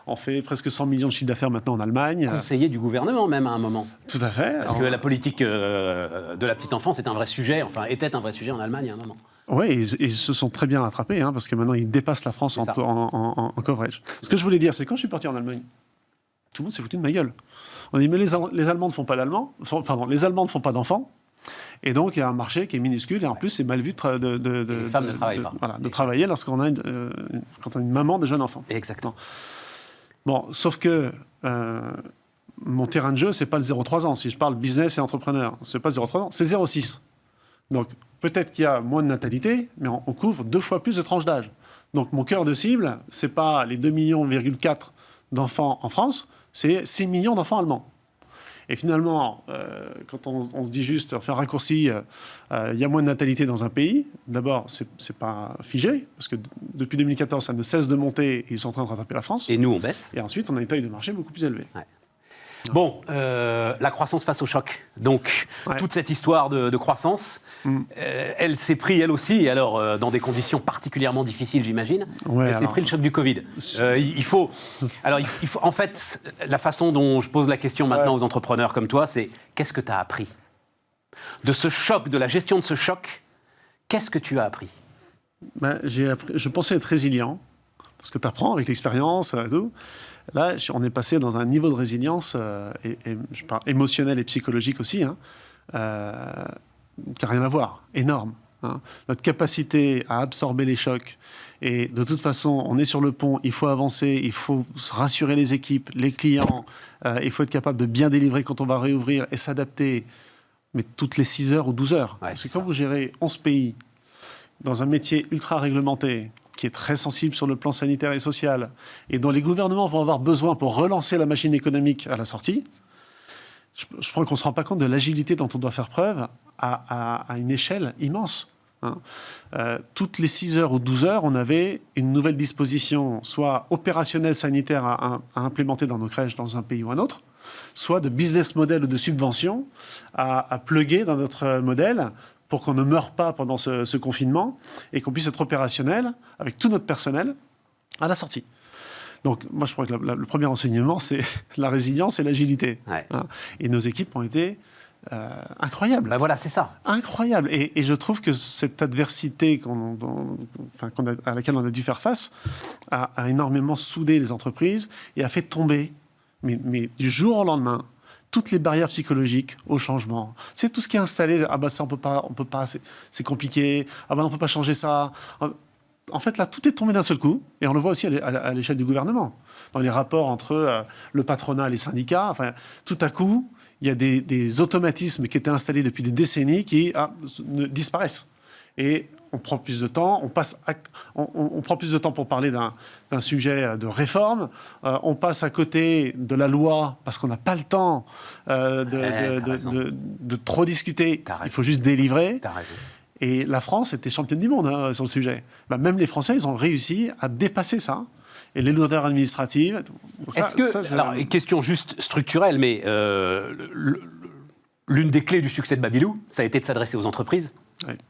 on fait presque 100 millions de chiffre d'affaires maintenant en Allemagne. Conseiller du gouvernement même à un moment. Tout à fait. Parce que la politique de la petite enfance est un vrai sujet, était un vrai sujet en Allemagne à un moment. Oui, ils se sont très bien rattrapés, parce que maintenant, ils dépassent la France en coverage. Ce que je voulais dire, c'est quand je suis parti en Allemagne, tout le monde s'est foutu de ma gueule. On dit, mais les Allemands ne font pas les Allemands ne font pas d'enfants. Et donc, il y a un marché qui est minuscule, et en plus, c'est mal vu les femmes ne travaillent pas. Voilà, de travailler lorsqu'on a quand on a une maman de jeune enfant. Exactement. Bon, sauf que mon terrain de jeu, c'est pas le 0-3 ans. Si je parle business et entrepreneur, c'est pas 0-3 ans, c'est 0-6. Donc, peut-être qu'il y a moins de natalité, mais on couvre 2 fois plus de tranches d'âge. Donc, mon cœur de cible, c'est pas les 2,4 millions d'enfants en France, c'est 6 millions d'enfants allemands. Et finalement, quand on se dit juste, faire un raccourci, il y a moins de natalité dans un pays. D'abord, c'est pas figé, parce que depuis 2014, ça ne cesse de monter, et ils sont en train de rattraper la France. Et nous, on baisse. Et ensuite, on a une taille de marché beaucoup plus élevée. Ouais. Bon, la croissance face au choc. Donc, toute cette histoire de croissance, elle s'est pris, elle aussi, et alors dans des conditions particulièrement difficiles, j'imagine. Elle s'est pris le choc du Covid. Il faut, en fait, la façon dont je pose la question maintenant aux entrepreneurs comme toi, c'est qu'est-ce que tu as appris de ce choc, de la gestion de ce choc? Qu'est-ce que tu as appris? Je pensais être résilient, parce que tu apprends avec l'expérience et tout. Là, on est passé dans un niveau de résilience et je parle émotionnel et psychologique aussi, qui n'a rien à voir, énorme. Notre capacité à absorber les chocs, et de toute façon, on est sur le pont, il faut avancer, il faut rassurer les équipes, les clients, il faut être capable de bien délivrer quand on va réouvrir et s'adapter, mais toutes les 6 heures ou 12 heures. Parce que quand vous gérez 11 pays, dans un métier ultra réglementé, qui est très sensible sur le plan sanitaire et social, et dont les gouvernements vont avoir besoin pour relancer la machine économique à la sortie, je crois qu'on ne se rend pas compte de l'agilité dont on doit faire preuve à une échelle immense. Toutes les 6 heures ou 12 heures, on avait une nouvelle disposition, soit opérationnelle sanitaire à implémenter dans nos crèches dans un pays ou un autre, soit de business model ou de subvention à plugger dans notre modèle pour qu'on ne meure pas pendant ce confinement et qu'on puisse être opérationnel avec tout notre personnel à la sortie. Donc, moi, je crois que le premier enseignement, c'est la résilience et l'agilité. Et nos équipes ont été incroyables. Voilà, c'est ça. Incroyables. Et je trouve que cette adversité à laquelle on a dû faire face a énormément soudé les entreprises et a fait tomber, mais du jour au lendemain, toutes les barrières psychologiques au changement. C'est tout ce qui est installé. Ça, on peut pas, c'est compliqué. On peut pas changer ça. En fait, là, tout est tombé d'un seul coup. Et on le voit aussi à l'échelle du gouvernement. Dans les rapports entre le patronat et les syndicats, tout à coup, il y a des automatismes qui étaient installés depuis des décennies qui disparaissent. Et on prend plus de temps, on prend plus de temps pour parler d'un sujet de réforme, on passe à côté de la loi parce qu'on n'a pas le temps de trop discuter, il faut juste délivrer. T'as raison. Et la France était championne du monde sur le sujet. Bah, même les Français, ils ont réussi à dépasser ça. Et les lourdeurs administratives. Alors, question juste structurelle, mais l'une des clés du succès de Babylou, ça a été de s'adresser aux entreprises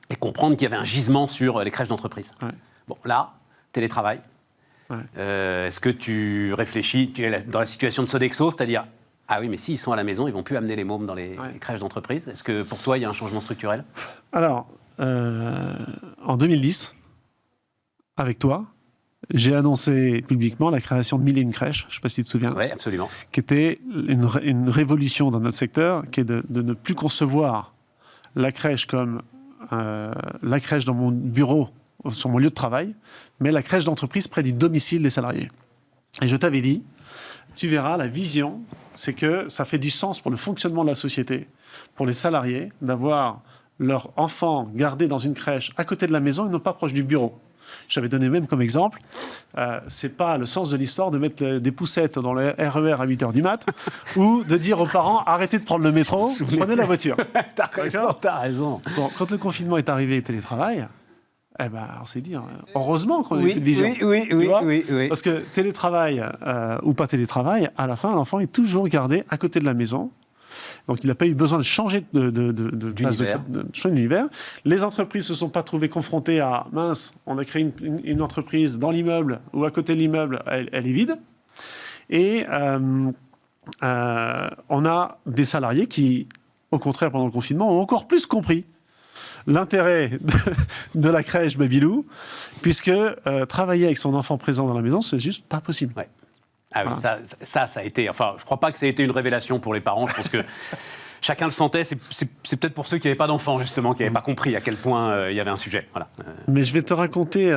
et comprendre qu'il y avait un gisement sur les crèches d'entreprise. Bon, là, télétravail. Est-ce que tu réfléchis, tu es dans la situation de Sodexo, c'est-à-dire, ah oui, mais s'ils sont à la maison, ils ne vont plus amener les mômes dans les crèches d'entreprise. Est-ce que pour toi, il y a un changement structurel? Alors, en 2010, avec toi, j'ai annoncé publiquement la création de 1001 crèches, je ne sais pas si tu te souviens. Oui, absolument. Qui était une révolution dans notre secteur, qui est de ne plus concevoir la crèche comme la crèche dans mon bureau, sur mon lieu de travail, mais la crèche d'entreprise près du domicile des salariés. Et je t'avais dit, tu verras, la vision, c'est que ça fait du sens pour le fonctionnement de la société, pour les salariés, d'avoir leurs enfants gardés dans une crèche à côté de la maison et non pas proche du bureau. J'avais donné même comme exemple, c'est pas le sens de l'histoire de mettre des poussettes dans le RER à 8h du mat ou de dire aux parents arrêtez de prendre le métro, prenez la voiture. T'as raison. Bon, quand le confinement est arrivé, télétravail, eh ben, on s'est dit, heureusement qu'on a eu cette vision. Oui. Parce que télétravail ou pas télétravail, à la fin, l'enfant est toujours gardé à côté de la maison. Donc, il n'a pas eu besoin de changer d'univers. Les entreprises ne se sont pas trouvées confrontées à « mince, on a créé une entreprise dans l'immeuble ou à côté de l'immeuble, elle est vide ». Et on a des salariés qui, au contraire, pendant le confinement, ont encore plus compris l'intérêt de la crèche Babylou, puisque travailler avec son enfant présent dans la maison, c'est juste pas possible. Ouais. Ah oui, ça a été... Enfin, je ne crois pas que ça ait été une révélation pour les parents. Je pense que chacun le sentait. C'est peut-être pour ceux qui n'avaient pas d'enfants, justement, qui n'avaient pas compris à quel point il y avait un sujet. Voilà. Mais je vais te raconter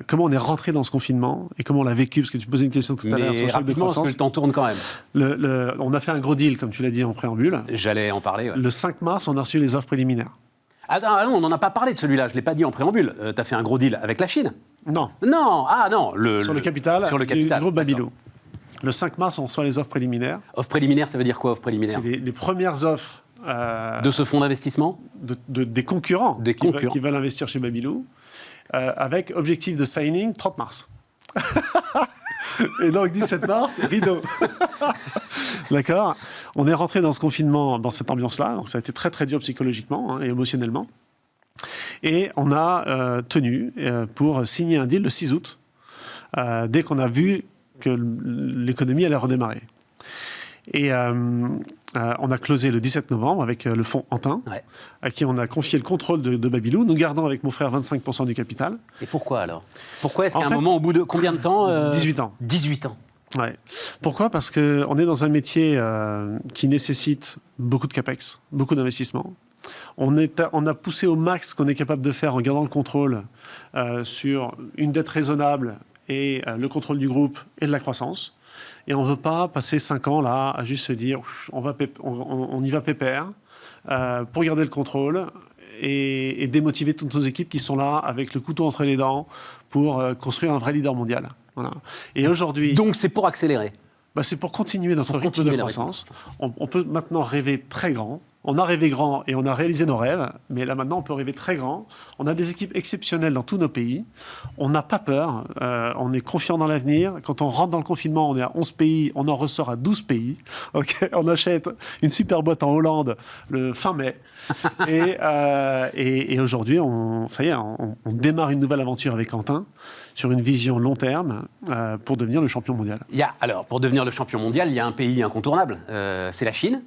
comment on est rentré dans ce confinement et comment on l'a vécu, parce que tu posais une question tout à l'heure sur le choc de croissance. Parce que le temps tourne quand même. On a fait un gros deal, comme tu l'as dit en préambule. J'allais en parler. Ouais. Le 5 mars, on a reçu les offres préliminaires. Ah non, on n'en a pas parlé de celui-là. Je ne l'ai pas dit en préambule. Tu as fait un gros deal avec la Chine? Non. Non. Ah non. Sur le capital du groupe Babylou. Le 5 mars, on reçoit les offres préliminaires. Offres préliminaires, ça veut dire quoi, offres préliminaires? C'est les premières offres... de ce fonds d'investissement? Des concurrents, qui veulent investir chez Babylou, avec objectif de signing 30 mars. Et donc, 17 mars, rideau. D'accord. On est rentré dans ce confinement, dans cette ambiance-là. Donc, ça a été très, très dur psychologiquement et émotionnellement. Et on a tenu pour signer un deal le 6 août, dès qu'on a vu que l'économie allait redémarrer. Et on a closé le 17 novembre avec le fonds Antin, à qui on a confié le contrôle de Babylou. Nous gardons avec mon frère 25% du capital. Et pourquoi alors? Pourquoi est-ce qu'à un moment, au bout de combien de temps 18 ans. 18 ans. Ouais. Pourquoi? Parce qu'on est dans un métier qui nécessite beaucoup de capex, beaucoup d'investissement. On a poussé au max ce qu'on est capable de faire en gardant le contrôle sur une dette raisonnable et le contrôle du groupe et de la croissance. Et on ne veut pas passer 5 ans là à juste se dire on y va pépère pour garder le contrôle et démotiver toutes nos équipes qui sont là avec le couteau entre les dents pour construire un vrai leader mondial. Voilà. Et aujourd'hui... Donc c'est pour accélérer? C'est pour continuer notre rythme de croissance. On peut maintenant rêver très grand. On a rêvé grand et on a réalisé nos rêves, mais là maintenant on peut rêver très grand. On a des équipes exceptionnelles dans tous nos pays. On n'a pas peur, on est confiant dans l'avenir. Quand on rentre dans le confinement, on est à 11 pays, on en ressort à 12 pays. Okay, on achète une super boîte en Hollande le fin mai. Et aujourd'hui, ça y est, on démarre une nouvelle aventure avec Quentin sur une vision long terme pour devenir le champion mondial. Alors, pour devenir le champion mondial, il y a un pays incontournable, c'est la Chine.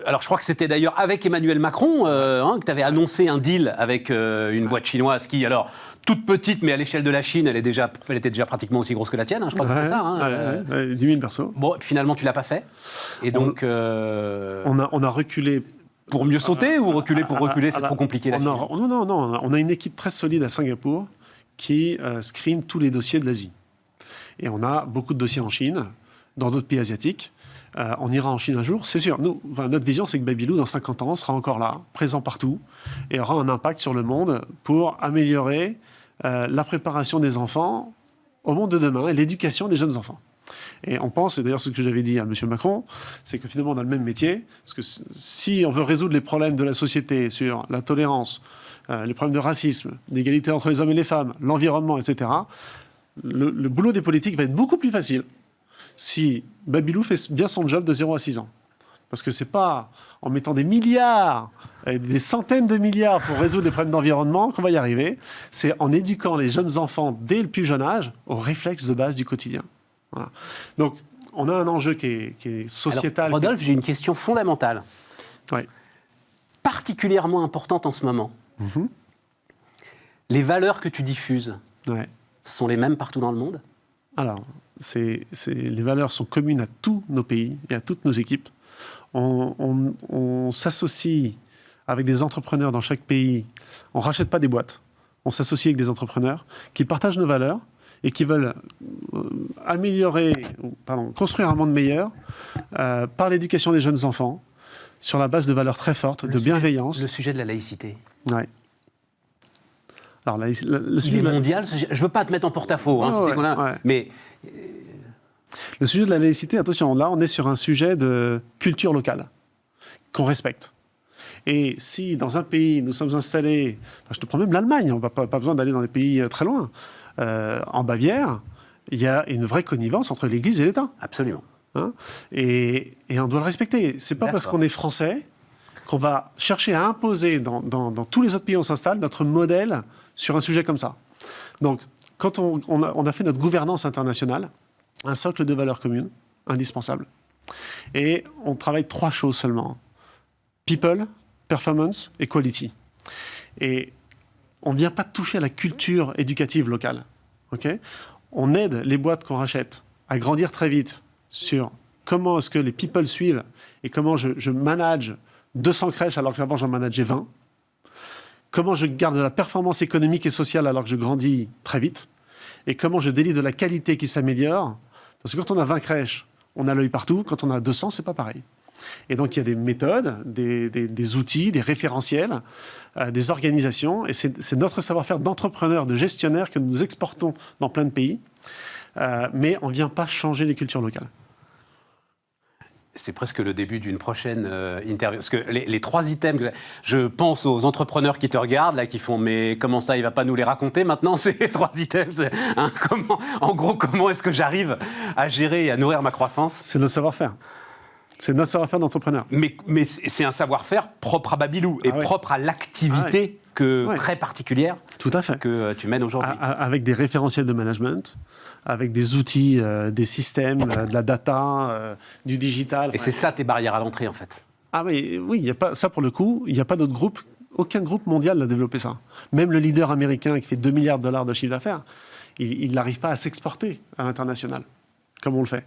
Alors, je crois que c'était d'ailleurs avec Emmanuel Macron que tu avais annoncé un deal avec une boîte chinoise qui, alors, toute petite, mais à l'échelle de la Chine, elle était déjà pratiquement aussi grosse que la tienne, je crois que c'était ça. 10 000 persos. Bon, finalement, tu ne l'as pas fait. Et donc... On a reculé... Pour mieux sauter ou reculer pour reculer, c'est trop compliqué, la Chine? Non. On a une équipe très solide à Singapour qui screen tous les dossiers de l'Asie. Et on a beaucoup de dossiers en Chine, dans d'autres pays asiatiques. On ira en Chine un jour, c'est sûr. Notre vision, c'est que Babylou, dans 50 ans, sera encore là, présent partout, et aura un impact sur le monde pour améliorer la préparation des enfants au monde de demain et l'éducation des jeunes enfants. Et on pense, et d'ailleurs ce que j'avais dit à M. Macron, c'est que finalement on a le même métier, parce que si on veut résoudre les problèmes de la société sur la tolérance, les problèmes de racisme, d'égalité entre les hommes et les femmes, l'environnement, etc., le boulot des politiques va être beaucoup plus facile si Babylou fait bien son job de 0 à 6 ans. Parce que c'est pas en mettant des milliards, des centaines de milliards pour résoudre les problèmes d'environnement qu'on va y arriver. C'est en éduquant les jeunes enfants dès le plus jeune âge aux réflexes de base du quotidien. Voilà. Donc, on a un enjeu qui est sociétal. Alors, Rodolphe, j'ai une question fondamentale. Ouais. Particulièrement importante en ce moment. Les valeurs que tu diffuses sont les mêmes partout dans le monde ? Alors, les valeurs sont communes à tous nos pays et à toutes nos équipes. On s'associe avec des entrepreneurs dans chaque pays. On ne rachète pas des boîtes. On s'associe avec des entrepreneurs qui partagent nos valeurs et qui veulent construire un monde meilleur par l'éducation des jeunes enfants sur la base de valeurs très fortes, de bienveillance. Le sujet de la laïcité. Ouais. Alors, le sujet est mondial. Je ne veux pas te mettre en porte-à-faux, mais... Le sujet de la laïcité, attention, là, on est sur un sujet de culture locale qu'on respecte. Et si, dans un pays, nous sommes installés... je te prends même l'Allemagne, on n'a pas besoin d'aller dans des pays très loin. En Bavière, il y a une vraie connivence entre l'Église et l'État. Absolument. Et on doit le respecter. C'est pas parce qu'on est français qu'on va chercher à imposer dans tous les autres pays où on s'installe notre modèle sur un sujet comme ça. Donc, quand on a fait notre gouvernance internationale, un socle de valeurs communes, indispensable. Et on travaille 3 choses seulement. People, performance et quality. Et on ne vient pas toucher à la culture éducative locale. Okay ? On aide les boîtes qu'on rachète à grandir très vite sur comment est-ce que les people suivent et comment je manage 200 crèches alors qu'avant j'en manageais 20. Comment je garde de la performance économique et sociale alors que je grandis très vite. Et comment je délivre de la qualité qui s'améliore. Parce que quand on a 20 crèches, on a l'œil partout. Quand on a 200, c'est pas pareil. Et donc, il y a des méthodes, des outils, des référentiels, des organisations. Et c'est notre savoir-faire d'entrepreneurs, de gestionnaires que nous exportons dans plein de pays. Mais on ne vient pas changer les cultures locales. C'est presque le début d'une prochaine interview. Parce que les 3 items, je pense aux entrepreneurs qui te regardent, là, qui font « mais comment ça, il ne va pas nous les raconter maintenant, ces 3 items en gros, comment est-ce que j'arrive à gérer et à nourrir ma croissance ?» C'est notre savoir-faire. C'est notre savoir-faire d'entrepreneur. Mais c'est un savoir-faire propre à Babylou et propre à l'activité très particulière Tout à fait. Que tu mènes aujourd'hui. Avec des référentiels de management, avec des outils, des systèmes, de la data, du digital. Et c'est ça tes barrières à l'entrée, en fait. Ah oui, il y a pas, ça pour le coup, il n'y a pas d'autre groupe, aucun groupe mondial n'a développé ça. Même le leader américain qui fait 2 milliards de dollars de chiffre d'affaires, il n'arrive pas à s'exporter à l'international, comme on le fait.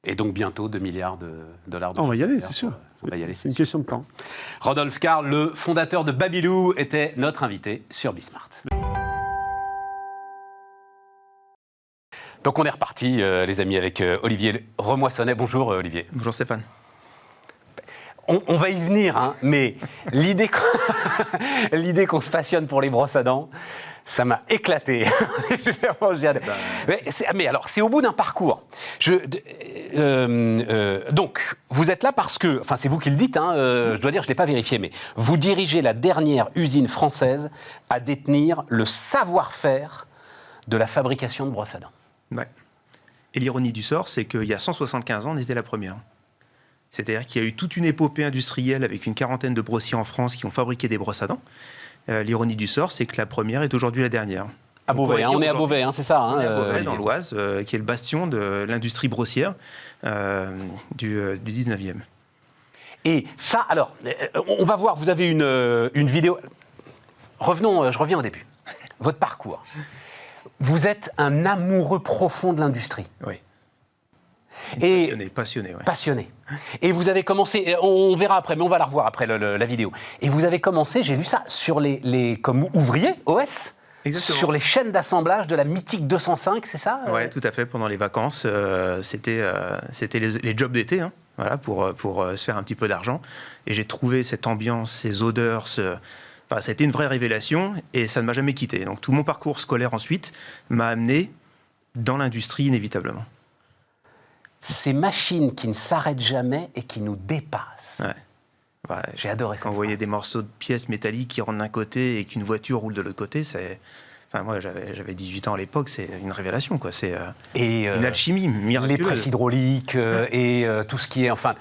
Et donc bientôt 2 milliards de dollars. On va y aller, c'est sûr. On va y aller. C'est une question de temps. Rodolphe Karl, le fondateur de Babylou, était notre invité sur Bismart. Donc on est reparti, les amis, avec Olivier Remoissonnet. Bonjour Olivier. Bonjour Stéphane. On va y venir, mais l'idée qu'on se passionne pour les brosses à dents, ça m'a éclaté. Mais alors, c'est au bout d'un parcours. Donc, vous êtes là parce que, enfin, c'est vous qui le dites, je dois dire, je ne l'ai pas vérifié, mais vous dirigez la dernière usine française à détenir le savoir-faire de la fabrication de brosses à dents. Ouais. Et l'ironie du sort, c'est qu'il y a 175 ans, on était la première. C'est-à-dire qu'il y a eu toute une épopée industrielle avec une quarantaine de brossiers en France qui ont fabriqué des brosses à dents. L'ironie du sort, c'est que la première est aujourd'hui la dernière. À Beauvais, on est à Beauvais, c'est ça. On est à Beauvais, dans l'Oise, qui est le bastion de l'industrie brossière du 19e. Et ça, alors, on va voir, vous avez une vidéo. Je reviens au début. Votre parcours. Vous êtes un amoureux profond de l'industrie. Oui. Passionné. Ouais. Passionné. Et vous avez commencé, on verra après, mais on va la revoir après la vidéo. Et vous avez commencé, j'ai lu ça, sur comme ouvrier, OS. Exactement. Sur les chaînes d'assemblage de la mythique 205, c'est ça ? Oui, tout à fait. Pendant les vacances, c'était les jobs d'été, voilà, pour se faire un petit peu d'argent. Et j'ai trouvé cette ambiance, ces odeurs, ça a été une vraie révélation et ça ne m'a jamais quitté. Donc tout mon parcours scolaire ensuite m'a amené dans l'industrie inévitablement. Ces machines qui ne s'arrêtent jamais et qui nous dépassent. Ouais. Ouais, J'ai adoré ça. Quand vous voyez des morceaux de pièces métalliques qui rentrent d'un côté et qu'une voiture roule de l'autre côté, c'est... Enfin, moi, j'avais 18 ans à l'époque, c'est une révélation, quoi. C'est une alchimie miraculeuse. Les presses hydrauliques et tout ce qui est... Enfin,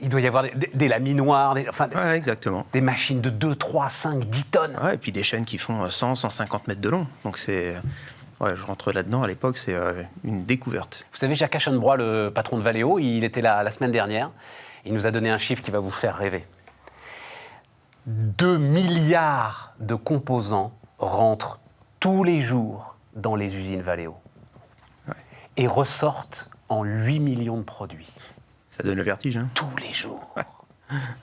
il doit y avoir des laminoirs, Ouais, exactement. des machines de 2, 3, 5, 10 tonnes. Ouais, et puis des chaînes qui font 100, 150 mètres de long. Donc c'est... Ouais, je rentre là-dedans à l'époque, c'est une découverte. Vous savez, Jacques Aschenbroich, le patron de Valeo, il était là la semaine dernière. Il nous a donné un chiffre qui va vous faire rêver. 2 milliards de composants rentrent tous les jours dans les usines Valeo. Ouais. Et ressortent en 8 millions de produits. Ça donne le vertige, hein. Tous les jours.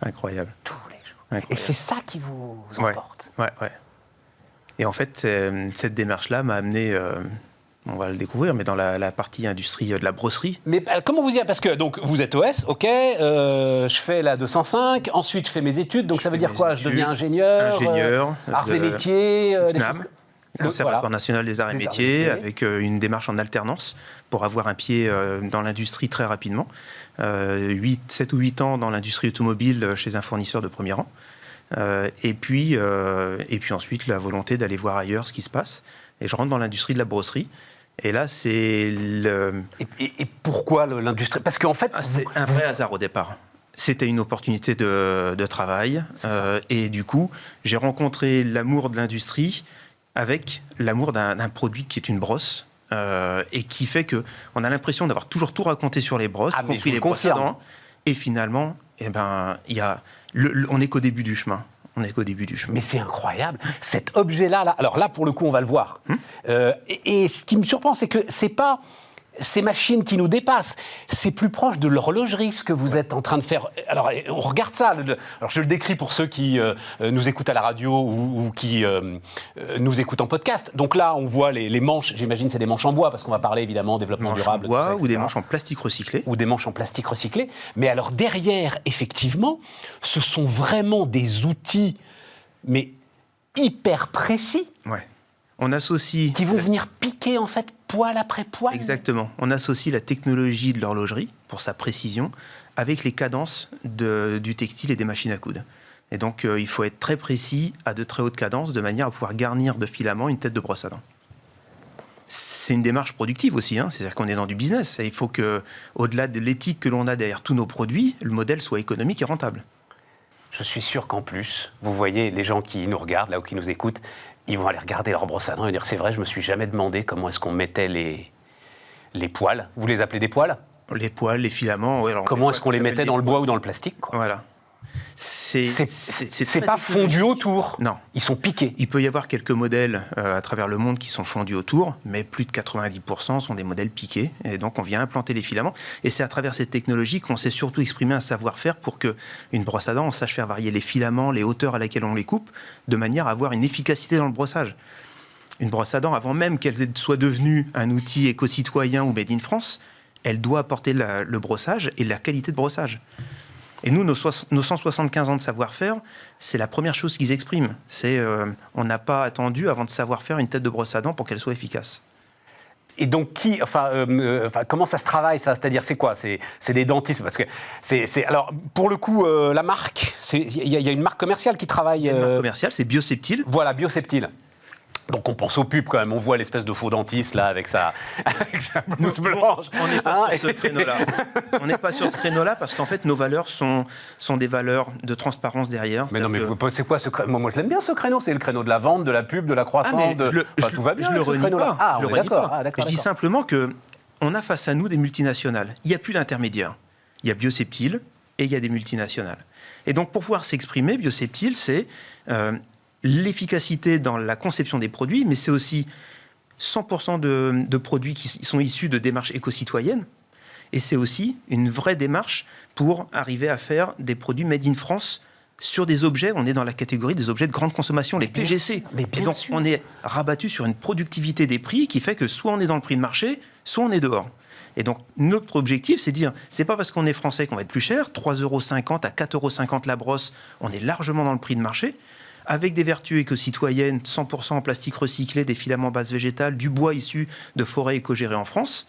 Incroyable. Tous les jours. Incroyable. Et c'est ça qui vous Ouais. emporte. Ouais. Et en fait, cette démarche-là m'a amené, on va le découvrir, mais dans la partie industrie de la brosserie. Mais comment vous y êtes? Parce que donc, vous êtes OS, ok, je fais la 205, ensuite je fais mes études, donc ça veut dire quoi? Je deviens ingénieur, arts et métiers, des CNAM, choses Conservatoire national des arts et métiers, métiers. avec une démarche en alternance pour avoir un pied dans l'industrie très rapidement. 7 ou 8 ans dans l'industrie automobile chez un fournisseur de premier rang. Et puis ensuite, la volonté d'aller voir ailleurs ce qui se passe. Et je rentre dans l'industrie de la brosserie. Et là, c'est le... Et pourquoi l'industrie? Parce qu'en fait... c'est un vrai hasard au départ. C'était une opportunité de travail. Et du coup, j'ai rencontré l'amour de l'industrie avec l'amour d'un produit qui est une brosse. Et qui fait qu'on a l'impression d'avoir toujours tout raconté sur les brosses, y compris les brosses à dents. Et finalement, on n'est qu'au début du chemin. Mais c'est incroyable, cet objet-là, alors là, pour le coup, on va le voir. Et ce qui me surprend, c'est que c'est pas ces machines qui nous dépassent, c'est plus proche de l'horlogerie, ce que vous êtes en train de faire. Alors, on regarde ça. Alors, je le décris pour ceux qui nous écoutent à la radio ou qui nous écoutent en podcast. Donc là, on voit les manches, j'imagine c'est des manches en bois, parce qu'on va parler évidemment développement durable. En bois, tout ça, ou des manches en plastique recyclé. Ou des manches en plastique recyclé. Mais alors, derrière, effectivement, ce sont vraiment des outils, mais hyper précis. Ouais. On associe... Qui vont venir piquer, en fait, poil après poil. Exactement. On associe la technologie de l'horlogerie, pour sa précision, avec les cadences du textile et des machines à coudre. Et donc, il faut être très précis à de très hautes cadences, de manière à pouvoir garnir de filaments une tête de brosse à dents. C'est une démarche productive aussi, hein. C'est-à-dire qu'on est dans du business. Et il faut que, au-delà de l'éthique que l'on a derrière tous nos produits, le modèle soit économique et rentable. Je suis sûr qu'en plus, vous voyez, les gens qui nous regardent, là, ou qui nous écoutent, ils vont aller regarder leur brosse à dents et dire, c'est vrai, je me suis jamais demandé comment est-ce qu'on mettait les poils. Vous les appelez des poils? Les poils, les filaments... Ouais, alors, comment est-ce qu'on les mettait dans le bois ou dans le plastique, quoi? Voilà. C'est pas fondu autour. Non. Ils sont piqués. Il peut y avoir quelques modèles à travers le monde qui sont fondus autour, mais plus de 90% sont des modèles piqués. Et donc, on vient implanter les filaments. Et c'est à travers cette technologie qu'on sait surtout exprimer un savoir-faire pour qu'une brosse à dents, on sache faire varier les filaments, les hauteurs à laquelle on les coupe, de manière à avoir une efficacité dans le brossage. Une brosse à dents, avant même qu'elle soit devenue un outil éco-citoyen ou made in France, elle doit apporter le brossage et la qualité de brossage. Et nous, nos 175 ans de savoir-faire, c'est la première chose qu'ils expriment. On n'a pas attendu avant de savoir faire une tête de brosse à dents pour qu'elle soit efficace. Et donc, comment ça se travaille, ça? C'est-à-dire, c'est quoi? C'est des dentistes? Parce que alors, pour le coup, la marque, il y a une marque commerciale qui travaille... Il y a une marque commerciale, c'est Bioseptile. Voilà, Bioseptile. Donc on pense aux pubs quand même, on voit l'espèce de faux dentiste là avec sa blouse blanche. On n'est pas sur ce créneau-là. On n'est pas sur ce créneau-là parce qu'en fait nos valeurs sont des valeurs de transparence derrière. Mais non, mais c'est quoi ce créneau? Moi je l'aime bien ce créneau, c'est le créneau de la vente, de la pub, de la croissance, tout va bien. Je le renie pas. Ah, je le renie pas. Je dis simplement que on a face à nous des multinationales. Il n'y a plus d'intermédiaire. Il y a Bioseptile et il y a des multinationales. Et donc pour pouvoir s'exprimer, Bioseptile, c'est l'efficacité dans la conception des produits, mais c'est aussi 100% de produits qui sont issus de démarches éco-citoyennes. Et c'est aussi une vraie démarche pour arriver à faire des produits made in France sur des objets. On est dans la catégorie des objets de grande consommation, les PGC. Et donc, on est rabattu sur une productivité des prix qui fait que soit on est dans le prix de marché, soit on est dehors. Et donc, notre objectif, c'est de dire, c'est pas parce qu'on est français qu'on va être plus cher. 3,50 € à 4,50 € la brosse, on est largement dans le prix de marché. avec des vertus éco-citoyennes, 100% en plastique recyclé, des filaments bases végétales, du bois issu de forêts éco-gérées en France.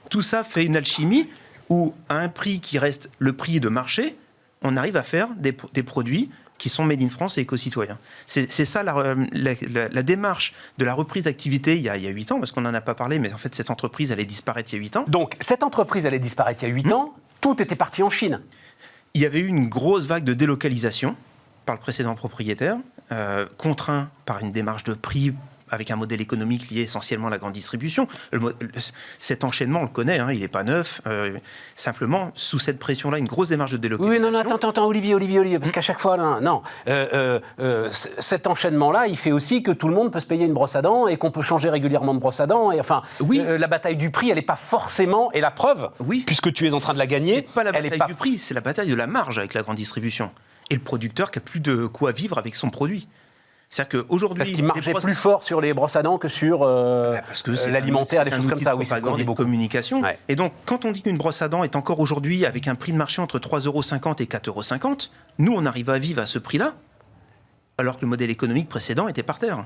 Tout ça fait une alchimie où, à un prix qui reste le prix de marché, on arrive à faire des produits qui sont made in France et éco-citoyens. C'est ça la démarche de la reprise d'activité il y a 8 ans, parce qu'on n'en a pas parlé, mais en fait, cette entreprise allait disparaître il y a 8 ans. Donc, cette entreprise allait disparaître il y a 8 ans, tout était parti en Chine. Il y avait eu une grosse vague de délocalisation par le précédent propriétaire, contraint par une démarche de prix avec un modèle économique lié essentiellement à la grande distribution. Cet enchaînement, on le connaît, hein, il n'est pas neuf. Simplement, sous cette pression-là, une grosse démarche de délocalisation. Oui, non, attends, Olivier, parce qu'à chaque fois, cet enchaînement-là, il fait aussi que tout le monde peut se payer une brosse à dents et qu'on peut changer régulièrement de brosse à dents. Et enfin, la bataille du prix, elle n'est pas forcément, et la preuve, puisque tu es en train de la gagner, c'est pas la bataille du prix, c'est la bataille de la marge avec la grande distribution. Et le producteur qui a plus de quoi vivre avec son produit. C'est-à-dire qu'aujourd'hui... Parce qu'il marchait plus fort sur les brosses à dents que sur l'alimentaire, des choses comme ça. Oui, c'est un outil de communication. Ouais. Et donc, quand on dit qu'une brosse à dents est encore aujourd'hui avec un prix de marché entre 3,50 € et 4,50 €, nous, on arrive à vivre à ce prix-là, alors que le modèle économique précédent était par terre.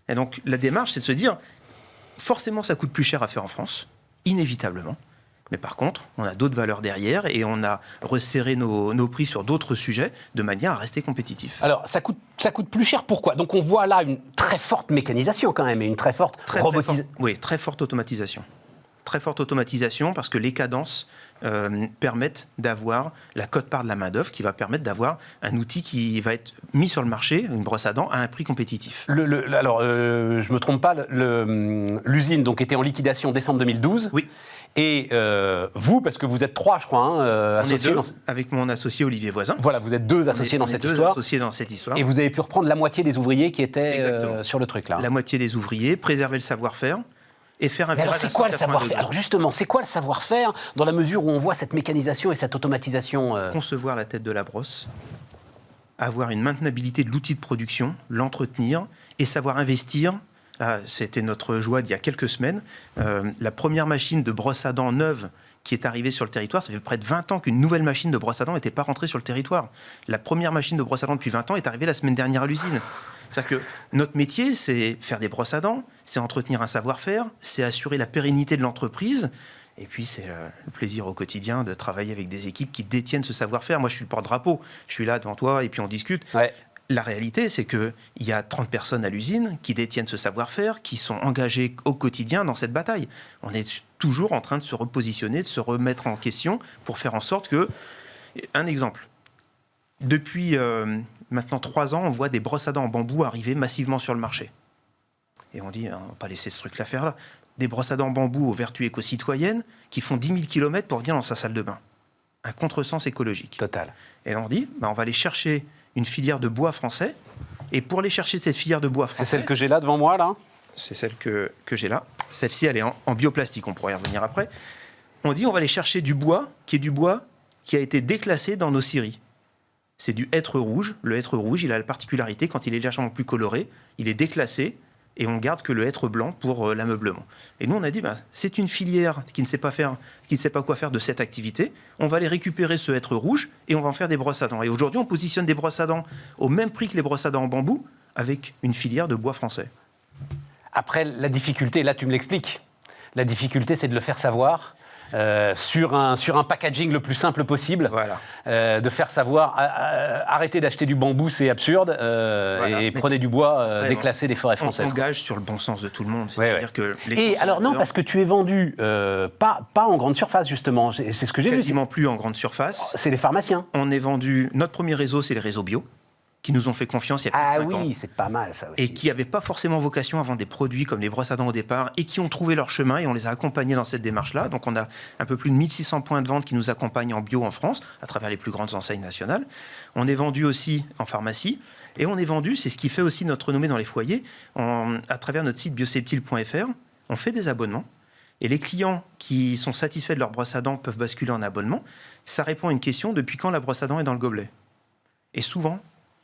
Et donc, la démarche, c'est de se dire, forcément, ça coûte plus cher à faire en France, inévitablement. Mais par contre, on a d'autres valeurs derrière et on a resserré nos prix sur d'autres sujets de manière à rester compétitif. Alors, ça coûte plus cher, pourquoi? Donc on voit là une très forte mécanisation quand même et une très forte robotisation. Oui, très forte automatisation. Très forte automatisation parce que les cadences permettent d'avoir la quote-part de la main-d'œuvre qui va permettre d'avoir un outil qui va être mis sur le marché, une brosse à dents, à un prix compétitif. Alors, je ne me trompe pas, l'usine donc, était en liquidation décembre 2012. Oui. Et vous, parce que vous êtes 3, je crois, associés. On est 2, avec mon associé Olivier Voisin. Voilà, vous êtes 2 associés dans cette histoire. Associés dans cette histoire. Et vous avez pu reprendre la moitié des ouvriers qui étaient sur le truc là. La moitié des ouvriers, préserver le savoir-faire et faire un virage. Alors c'est quoi le savoir-faire? Alors justement, c'est quoi le savoir-faire dans la mesure où on voit cette mécanisation et cette automatisation Concevoir la tête de la brosse, avoir une maintenabilité de l'outil de production, l'entretenir et savoir investir. Là, c'était notre joie d'il y a quelques semaines. La première machine de brosse à dents neuve qui est arrivée sur le territoire, ça fait près de 20 ans qu'une nouvelle machine de brosse à dents n'était pas rentrée sur le territoire. La première machine de brosse à dents depuis 20 ans est arrivée la semaine dernière à l'usine. C'est-à-dire que notre métier, c'est faire des brosses à dents, c'est entretenir un savoir-faire, c'est assurer la pérennité de l'entreprise. Et puis, c'est le plaisir au quotidien de travailler avec des équipes qui détiennent ce savoir-faire. Moi, je suis le porte-drapeau. Je suis là devant toi et puis on discute. Ouais. La réalité, c'est qu'il y a 30 personnes à l'usine qui détiennent ce savoir-faire, qui sont engagées au quotidien dans cette bataille. On est toujours en train de se repositionner, de se remettre en question pour faire en sorte que... Un exemple. Depuis maintenant 3 ans, on voit des brosses à dents en bambou arriver massivement sur le marché. Et on dit, on ne va pas laisser ce truc-là faire là. Des brosses à dents en bambou aux vertus éco-citoyennes qui font 10 000 km pour venir dans sa salle de bain. Un contresens écologique. Total. Et on dit, on va aller chercher une filière de bois français. Et pour aller chercher cette filière de bois français... C'est celle que j'ai là devant moi, là? C'est celle que j'ai là. Celle-ci, elle est en bioplastique. On pourrait y revenir après. On dit, on va aller chercher du bois qui a été déclassé dans nos scieries. C'est du hêtre rouge. Le hêtre rouge, il a la particularité, quand il est légèrement plus coloré, il est déclassé et on garde que le hêtre blanc pour l'ameublement. Et nous, on a dit, c'est une filière qui ne sait pas quoi faire de cette activité. On va aller récupérer ce hêtre rouge et on va en faire des brosses à dents. Et aujourd'hui, on positionne des brosses à dents au même prix que les brosses à dents en bambou avec une filière de bois français. Après, la difficulté, là, tu me l'expliques. La difficulté, c'est de le faire savoir. Sur un packaging le plus simple possible, voilà. De faire savoir arrêtez d'acheter du bambou, c'est absurde, voilà. Et prenez du bois déclassé des forêts françaises. On engage sur le bon sens de tout le monde. C'est-à-dire que et alors non, parce que tu es vendu pas en grande surface justement, c'est ce que j'ai vu. Quasiment plus en grande surface. C'est les pharmaciens. On est vendu, notre premier réseau, c'est les réseaux bio, qui nous ont fait confiance il y a plus de 5 ans. Ah oui, c'est pas mal ça aussi. Et qui n'avaient pas forcément vocation à vendre des produits comme les brosses à dents au départ, et qui ont trouvé leur chemin, et on les a accompagnés dans cette démarche-là. Donc on a un peu plus de 1600 points de vente qui nous accompagnent en bio en France, à travers les plus grandes enseignes nationales. On est vendu aussi en pharmacie, et on est vendu, c'est ce qui fait aussi notre renommée dans les foyers, à travers notre site bioseptile.fr, on fait des abonnements, et les clients qui sont satisfaits de leur brosse à dents peuvent basculer en abonnement. Ça répond à une question, depuis quand la brosse à dents est dans le gobelet? Et souvent,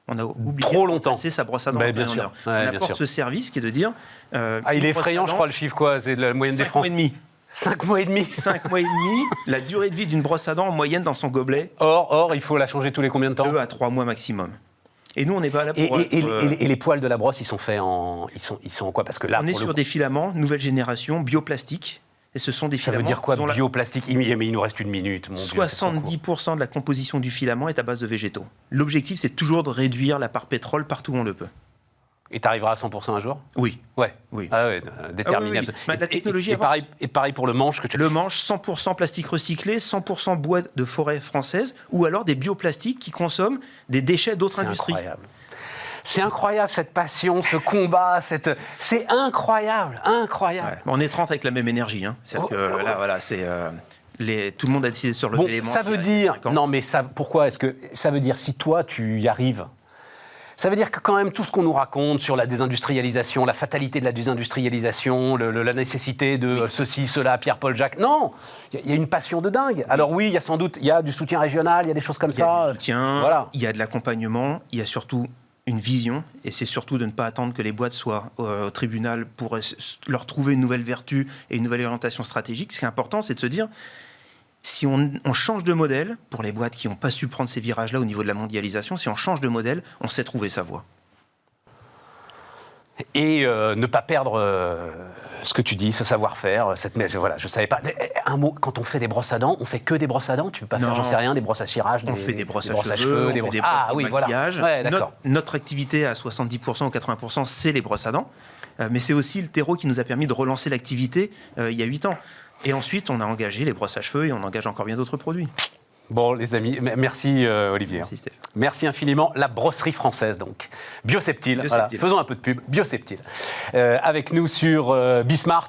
on a oublié trop longtemps. C'est sa brosse à dents. Bien sûr. On apporte ce service qui est de dire... il est effrayant, je crois, le chiffre, quoi. C'est la moyenne des Français. 5 mois et demi. 5 mois et demi, la durée de vie d'une brosse à dents en moyenne dans son gobelet. Or, il faut la changer tous les combien de temps? 2 à 3 mois maximum. Et nous, on n'est pas là pour... Et les poils de la brosse, ils sont faits en... Ils sont en quoi? Parce que là, on est sur des filaments, nouvelle génération, bioplastique. Et ce sont des Ça filaments... veut dire quoi, bioplastique? Mais il nous reste une minute. Mon Dieu, 70% de la composition du filament est à base de végétaux. L'objectif, c'est toujours de réduire la part pétrole partout où on le peut. Et tu arriveras à 100% un jour? Oui. Ouais. Oui. Ah ouais, déterminé. oui. La technologie et pareil pour le manche que tu... Le manche, 100% plastique recyclé, 100% bois de forêt française, ou alors des bioplastiques qui consomment des déchets d'autres industries. Incroyable. C'est incroyable cette passion, ce combat, c'est incroyable, incroyable. Ouais. On est 30 avec la même énergie. Hein. Là, voilà, c'est tout le monde a décidé sur le élément. Ça veut dire non, mais ça, pourquoi est-ce que ça veut dire si toi tu y arrives? Ça veut dire que quand même tout ce qu'on nous raconte sur la désindustrialisation, la fatalité de la désindustrialisation, la nécessité de ceci, cela, Pierre-Paul Jacques, non, il y a une passion de dingue. Alors oui, il y a sans doute, il y a du soutien régional, il y a des choses comme ça. Il y a du soutien, voilà. Il y a de l'accompagnement, il y a surtout une vision, et c'est surtout de ne pas attendre que les boîtes soient au tribunal pour leur trouver une nouvelle vertu et une nouvelle orientation stratégique. Ce qui est important, c'est de se dire, si on change de modèle, pour les boîtes qui n'ont pas su prendre ces virages-là au niveau de la mondialisation, si on change de modèle, on sait trouver sa voie. Et ne pas perdre ce que tu dis, ce savoir-faire, voilà, je savais pas. Un mot, quand on fait des brosses à dents, on fait que des brosses à dents. Tu peux pas faire, j'en sais rien, des brosses à cirage, on fait des brosses à cheveux, des brosses à maquillage. Voilà. Ouais, notre activité à 70% ou 80%, c'est les brosses à dents. Mais c'est aussi le terreau qui nous a permis de relancer l'activité il y a 8 ans. Et ensuite, on a engagé les brosses à cheveux et on engage encore bien d'autres produits. Bon, les amis, merci Olivier. Merci, Steph. Merci infiniment. La brosserie française, donc. Bioseptile. Voilà. Faisons un peu de pub. Bioseptile. Avec nous sur Bismart.